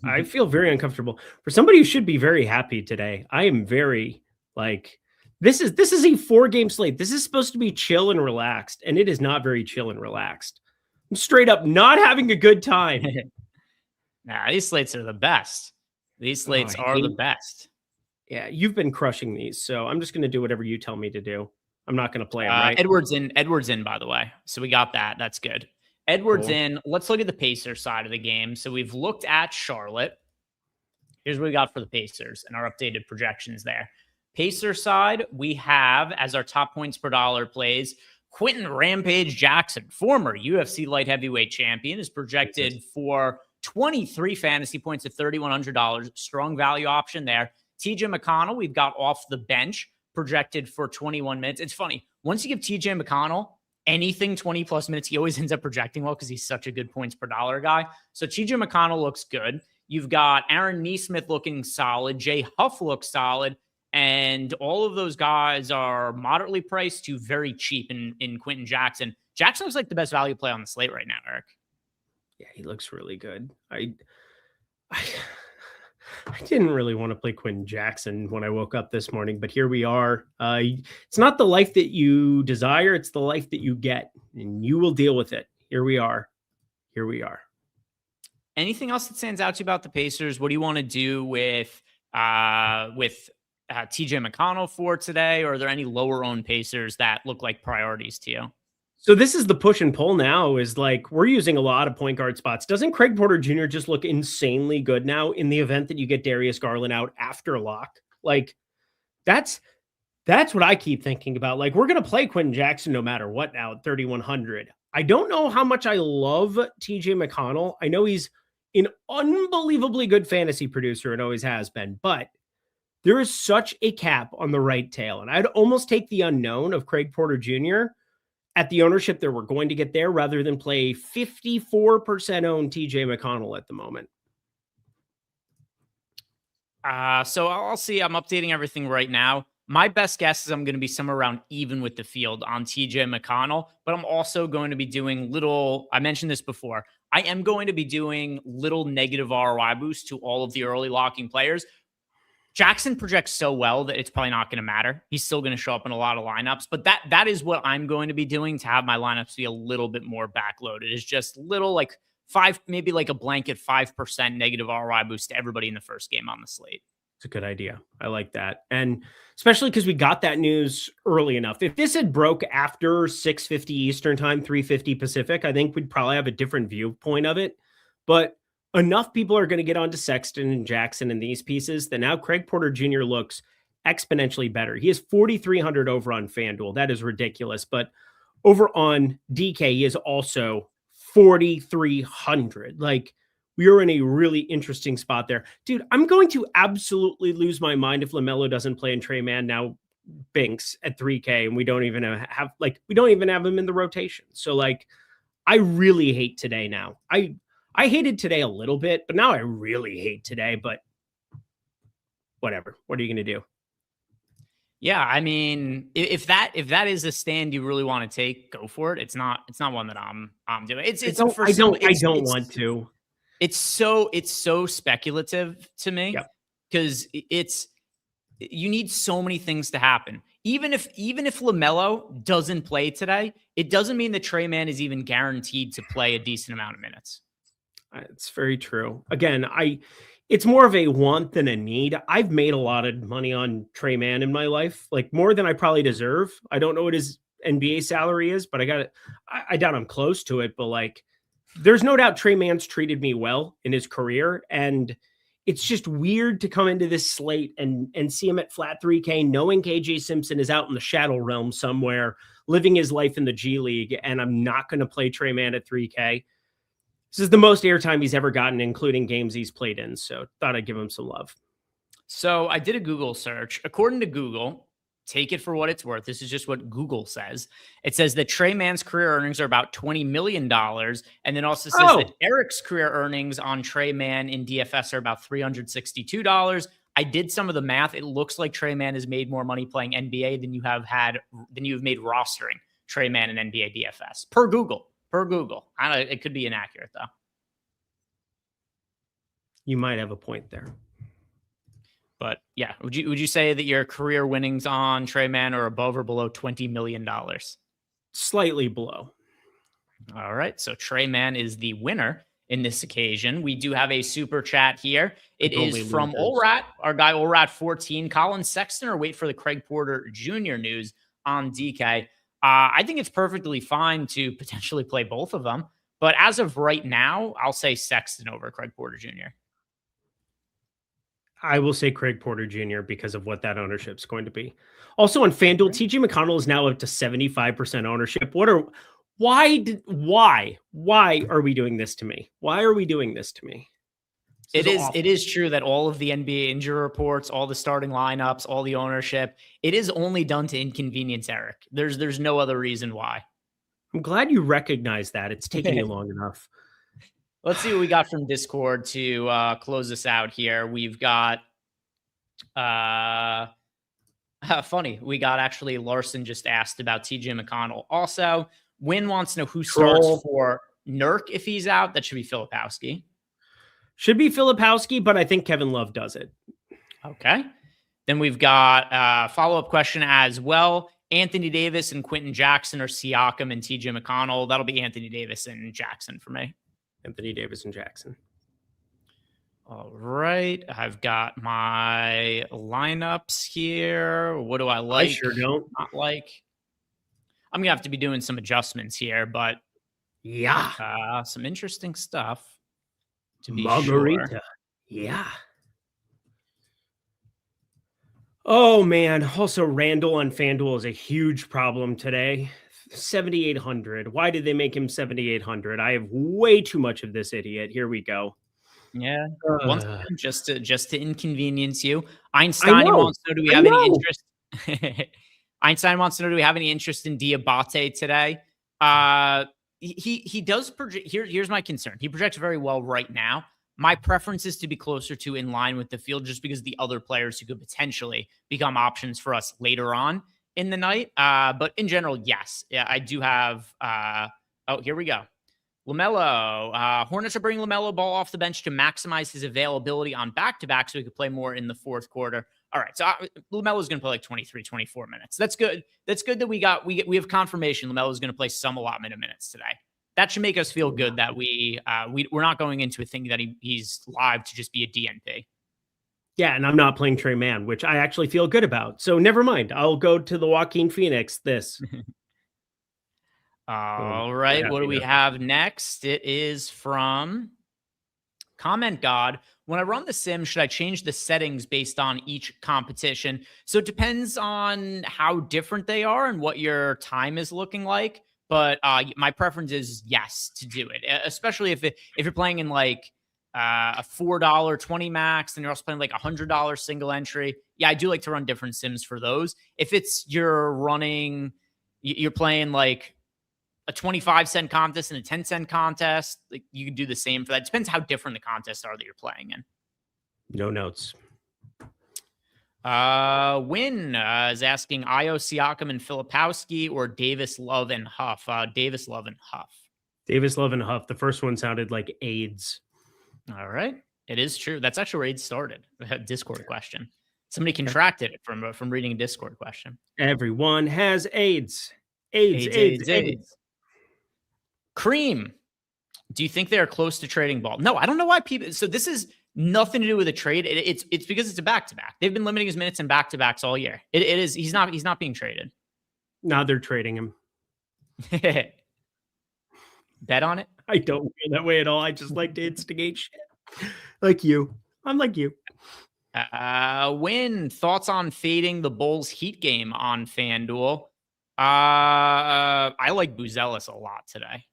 I feel very uncomfortable. For somebody who should be very happy today, I am very this is a 4-game slate. This is supposed to be chill and relaxed, and it is not very chill and relaxed. I'm straight up not having a good time. Nah, these slates are the best. These slates are the best. Yeah, you've been crushing these, so I'm just going to do whatever you tell me to do. I'm not going to play them, right? Edwards in, by the way. So we got that. That's good. Edwards in. Let's look at the Pacers side of the game. So we've looked at Charlotte. Here's what we got for the Pacers and our updated projections there. Pacer side, we have as our top points per dollar plays, Quentin Rampage Jackson, former UFC light heavyweight champion, is projected for 23 fantasy points at $3,100. Strong value option there. TJ McConnell, we've got off the bench, projected for 21 minutes. It's funny. Once you give TJ McConnell anything 20 plus minutes, he always ends up projecting well because he's such a good points per dollar guy. So TJ McConnell looks good. You've got Aaron Nesmith looking solid. Jay Huff looks solid. And all of those guys are moderately priced to very cheap in Quentin Jackson. Jackson looks like the best value play on the slate right now, Eric. Yeah, he looks really good. I didn't really want to play Quentin Jackson when I woke up this morning, but here we are. It's not the life that you desire. It's the life that you get, and you will deal with it. Here we are. Anything else that stands out to you about the Pacers? What do you want to do with TJ McConnell for today? Or are there any lower owned Pacers that look like priorities to you? So this is the push and pull now is we're using a lot of point guard spots. Doesn't Craig Porter Jr. just look insanely good now in the event that you get Darius Garland out after lock? That's what I keep thinking about. We're going to play Quentin Jackson no matter what now at 3,100. I don't know how much I love TJ McConnell. I know he's an unbelievably good fantasy producer and always has been, but there is such a cap on the right tail. And I'd almost take the unknown of Craig Porter Jr. at the ownership that we're going to get there rather than play 54% owned TJ McConnell at the moment. So I'll see. I'm updating everything right now. My best guess is I'm going to be somewhere around even with the field on TJ McConnell, but I'm also going to be doing little, I mentioned this before, I am going to be doing little negative ROI boosts to all of the early locking players. Jackson projects so well that it's probably not going to matter. He's still going to show up in a lot of lineups, but that is what I'm going to be doing to have my lineups be a little bit more backloaded. Is just little like maybe like a blanket 5% negative ROI boost to everybody in the first game on the slate. It's a good idea. I like that. And especially because we got that news early enough. If this had broke after 6:50 Eastern time, 3:50 Pacific, I think we'd probably have a different viewpoint of it. But enough people are going to get onto Sexton and Jackson and these pieces that now Craig Porter Jr. looks exponentially better. He is 4,300 over on FanDuel. That is ridiculous. But over on DK, he is also 4,300. Like, we are in a really interesting spot there. Dude, I'm going to absolutely lose my mind if LaMelo doesn't play and Trey Mann now binks at 3K and we don't even have him in the rotation. So like, I really hate today now. I hated today a little bit, but now I really hate today, but whatever. What are you going to do? Yeah, I mean, if that is a stand you really want to take, go for it. It's not one that I'm doing. I don't want to. It's so speculative to me because you need so many things to happen. Even if LaMelo doesn't play today, it doesn't mean that Trey Mann is even guaranteed to play a decent amount of minutes. It's very true. Again, it's more of a want than a need. I've made a lot of money on Trey Mann in my life, like more than I probably deserve. I don't know what his NBA salary is, but I doubt I'm close to it, but like, there's no doubt Trey Mann's treated me well in his career. And it's just weird to come into this slate and see him at flat 3K, knowing KJ Simpson is out in the shadow realm somewhere, living his life in the G League. And I'm not going to play Trey Mann at 3K. This is the most airtime he's ever gotten, including games he's played in. So thought I'd give him some love. So I did a Google search. According to Google, take it for what it's worth. This is just what Google says. It says that Trey Mann's career earnings are about $20 million. And then also says that Eric's career earnings on Trey Mann in DFS are about $362. I did some of the math. It looks like Trey Mann has made more money playing NBA than you've made rostering Trey Mann in NBA DFS per Google. I don't know, it could be inaccurate though. You might have a point there. But yeah, would you say that your career winnings on Trey Mann are above or below $20 million? Slightly below. All right. So Trey Mann is the winner in this occasion. We do have a super chat here. It is from Olrat, our guy Olrat14. Colin Sexton, or wait for the Craig Porter Jr. news on DK. I think it's perfectly fine to potentially play both of them. But as of right now, I'll say Sexton over Craig Porter Jr. I will say Craig Porter Jr. because of what that ownership is going to be. Also on FanDuel, TJ McConnell is now up to 75% ownership. Why are we doing this to me? Why are we doing this to me? It is true that all of the NBA injury reports, all the starting lineups, all the ownership, it is only done to inconvenience Eric. There's no other reason why. I'm glad you recognize that. It's taking you long enough. Let's see what we got from Discord to close this out here. We've got funny. We got actually Larson just asked about TJ McConnell. Also, Win wants to know who starts for Nuke if he's out. That should be Filipowski. Should be Filipowski, but I think Kevin Love does it. Okay. Then we've got a follow-up question as well. Anthony Davis and Quentin Jackson, or Siakam and TJ McConnell. That'll be Anthony Davis and Jackson for me. Anthony Davis and Jackson. All right. I've got my lineups here. What do I like? I sure don't. Not like. I'm going to have to be doing some adjustments here, but yeah, some interesting stuff. To be Margarita. Sure. Yeah. Oh, man. Also, Randall on FanDuel is a huge problem today. 7,800. Why did they make him 7,800? I have way too much of this idiot. Here we go. Yeah. Once Uh, again, just to inconvenience you. I Einstein know. wants to know, do we I have any know. interest? Einstein wants to know, do we have any interest in Diabate today? He does project. Here's my concern. He projects very well right now. My preference is to be closer to in line with the field, just because the other players who could potentially become options for us later on in the night. But in general, yes, yeah, I do have. Oh, here we go. LaMelo. Hornets are bringing LaMelo Ball off the bench to maximize his availability on back-to-back so he could play more in the fourth quarter. All right, so LaMelo is going to play like 23, 24 minutes. That's good. That's good that we have confirmation LaMelo is going to play some allotment of minutes today. That should make us feel good that we're not going into a thing that he's live to just be a DNP. Yeah, and I'm not playing Trey Mann, which I actually feel good about. So never mind. I'll go to the Joaquin Phoenix. All right, what do we have next? It is from Comment God. When I run the sim, should I change the settings based on each competition? So it depends on how different they are and what your time is looking like. But my preference is yes to do it, especially if you're playing in like a $4 20 max and you're also playing like $100 single entry. Yeah, I do like to run different sims for those. If you're playing like a 25-cent contest and a 10-cent contest, like you can do the same for that. It depends how different the contests are that you're playing in. No notes. Win is asking Io Siakam and Filipowski or Davis, Love, and Huff. Davis, Love, and Huff. Davis, Love, and Huff. The first one sounded like AIDS. All right. It is true. That's actually where AIDS started. A Discord question. Somebody contracted it from reading a Discord question. Everyone has AIDS. AIDS. Cream. Do you think they are close to trading Ball? No, I don't know why people. So this is nothing to do with a trade. It's because it's a back-to-back. They've been limiting his minutes in back-to-backs all year. It is. He's not being traded. Now they're trading him. Bet on it. I don't feel that way at all. I just like to instigate shit. Like you. I'm like you. Win. Thoughts on fading the Bulls Heat game on FanDuel? I like Buzelis a lot today.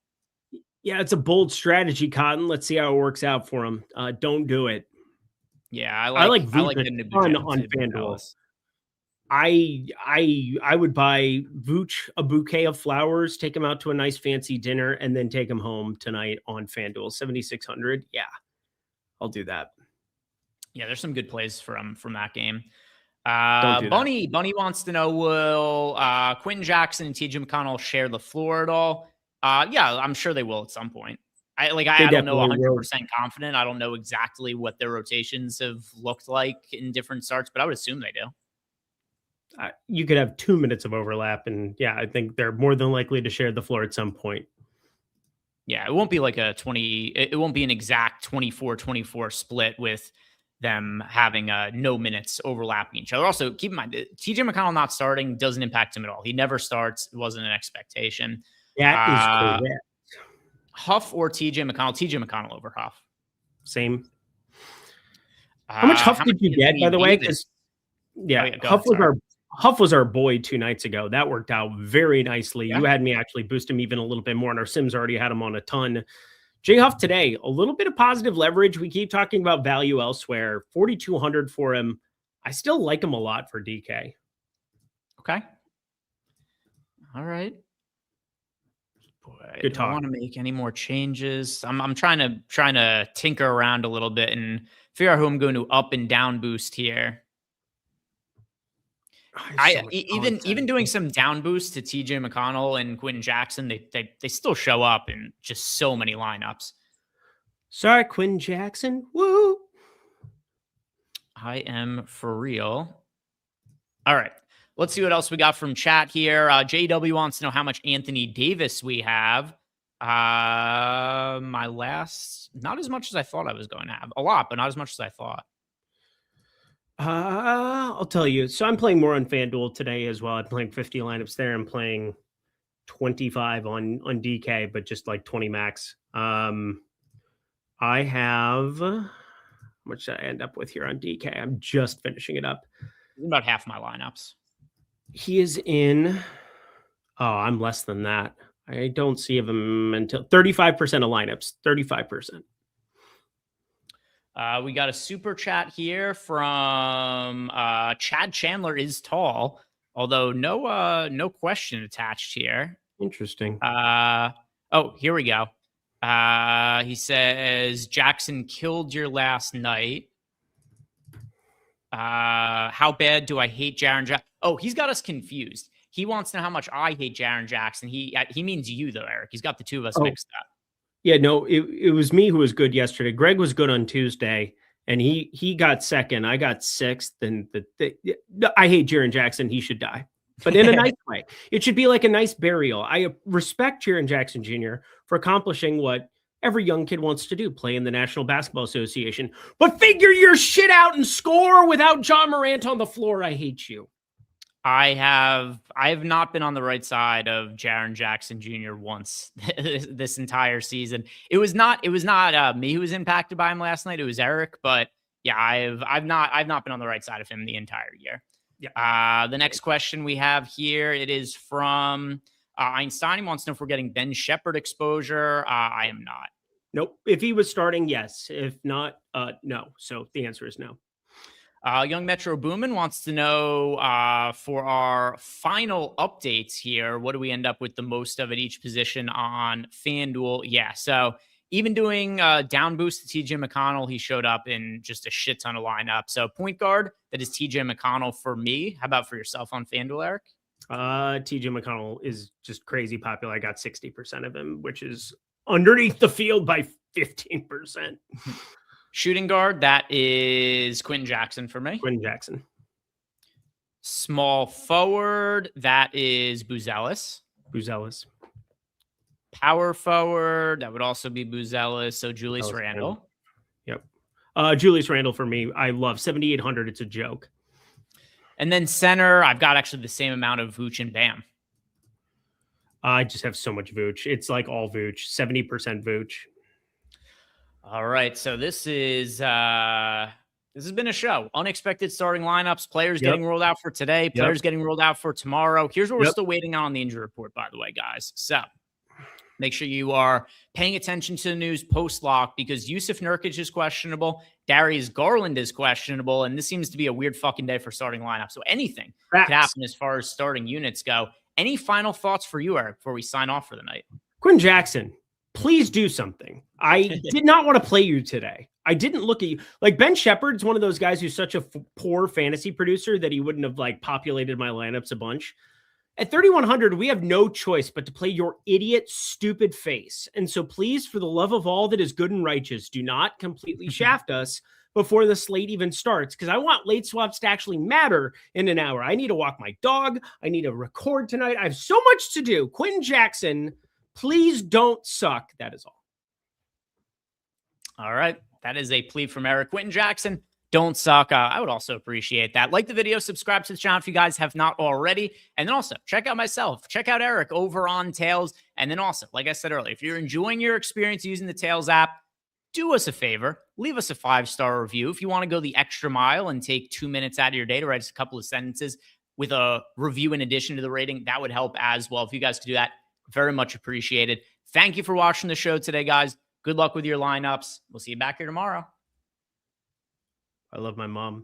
Yeah, it's a bold strategy, Cotton. Let's see how it works out for him. Don't do it. Yeah, I like Vooch on FanDuel. I would buy Vooch a bouquet of flowers, take him out to a nice fancy dinner, and then take him home tonight on FanDuel. 7,600. Yeah, I'll do that. Yeah, there's some good plays from that game. Bunny wants to know, will Quentin Jackson and TJ McConnell share the floor at all? Yeah, I'm sure they will at some point. I don't know 100% confident. I don't know exactly what their rotations have looked like in different starts, but I would assume they do. You could have 2 minutes of overlap, and yeah, I think they're more than likely to share the floor at some point. Yeah, it won't be like it won't be an exact 24-24 split with them having no minutes overlapping each other. Also, keep in mind, TJ McConnell not starting doesn't impact him at all. He never starts. It wasn't an expectation. That is correct. Huff or TJ McConnell? TJ McConnell over Huff. Same. How much Huff did you get, by the way? Because Huff was our boy 2 nights ago. That worked out very nicely. Yeah. You had me actually boost him even a little bit more, and our Sims already had him on a ton. J Huff today, a little bit of positive leverage. We keep talking about value elsewhere. 4,200 for him. I still like him a lot for DK. Okay. All right. Boy, good talk. I don't want to make any more changes. I'm trying to tinker around a little bit and figure out who I'm going to up and down boost here. Even doing some down boost to TJ McConnell and Quentin Jackson, they still show up in just so many lineups. Sorry, Quentin Jackson. Woo! I am for real. All right. Let's see what else we got from chat here. JW wants to know how much Anthony Davis we have. My last, not as much as I thought I was going to have. A lot, but not as much as I thought. I'll tell you. So I'm playing more on FanDuel today as well. I'm playing 50 lineups there. I'm playing 25 on DK, but just like 20 max. I have, how much did I end up with here on DK? I'm just finishing it up. About half my lineups. He is in, I'm less than that. I don't see him until 35% of lineups, 35%. We got a super chat here from Chad Chandler is tall, although no question attached here. Interesting. Oh, here we go. He says Jackson killed your last night. How bad do I hate Jaren Jackson? Oh, he's got us confused. He wants to know how much I hate Jaren Jackson. He means you though, Eric. He's got the two of us mixed up. Yeah, no, it was me who was good yesterday. Greg was good on Tuesday, and he got second. I got sixth, and I hate Jaren Jackson. He should die, but in a nice way. It should be like a nice burial. I respect Jaren Jackson Jr. for accomplishing what every young kid wants to do, play in the National Basketball Association. But figure your shit out and score without John Morant on the floor. I hate you. I have not been on the right side of Jaren Jackson Jr. once this entire season. It was not me who was impacted by him last night. It was Eric, but yeah, I've not been on the right side of him the entire year. Yeah. The next question we have here, it is from Einstein. He wants to know if we're getting Ben Shepherd exposure. I am not. Nope. If he was starting, yes. If not, no. So the answer is no. Young Metro Boomin wants to know for our final updates here, what do we end up with the most of at each position on FanDuel? Yeah, so even doing down boost to TJ McConnell, he showed up in just a shit ton of lineup. So point guard, that is TJ McConnell for me. How about for yourself on FanDuel, Eric? TJ McConnell is just crazy popular. I got 60% of him, which is underneath the field by 15%. Shooting guard, that is Quentin Jackson for me. Quentin Jackson. Small forward, that is Buzelis. Power forward, that would also be Buzelis. So Julius Randle. Yep. Julius Randle for me. I love 7,800. It's a joke. And then center, I've got actually the same amount of Vooch and Bam. I just have so much Vooch. It's like all Vooch, 70% Vooch. All right, so this has been a show. Unexpected starting lineups, players getting rolled out for today, players getting rolled out for tomorrow. Here's what we're still waiting on the injury report, by the way, guys. So make sure you are paying attention to the news post-lock because Yusuf Nurkic is questionable, Darius Garland is questionable, and this seems to be a weird fucking day for starting lineups. So anything could happen as far as starting units go. Any final thoughts for you, Eric, before we sign off for the night? Quentin Jackson. Please do something. I did not want to play you today. I didn't look at you. Like Ben Shepherd's one of those guys who's such a poor fantasy producer that he wouldn't have like populated my lineups a bunch. At 3,100, we have no choice but to play your idiot, stupid face. And so please, for the love of all that is good and righteous, do not completely shaft us before the slate even starts. Because I want late swaps to actually matter in an hour. I need to walk my dog. I need to record tonight. I have so much to do. Quentin Jackson, please don't suck. That is all. All right. That is a plea from Eric. Quentin Jackson, don't suck. I would also appreciate that. Like the video, subscribe to the channel if you guys have not already. And then also check out myself. Check out Eric over on Tails. And then also, like I said earlier, if you're enjoying your experience using the Tails app, do us a favor. Leave us a 5-star review. If you want to go the extra mile and take 2 minutes out of your day to write just a couple of sentences with a review in addition to the rating, that would help as well. If you guys could do that, very much appreciated. Thank you for watching the show today, guys. Good luck with your lineups. We'll see you back here tomorrow. I love my mom.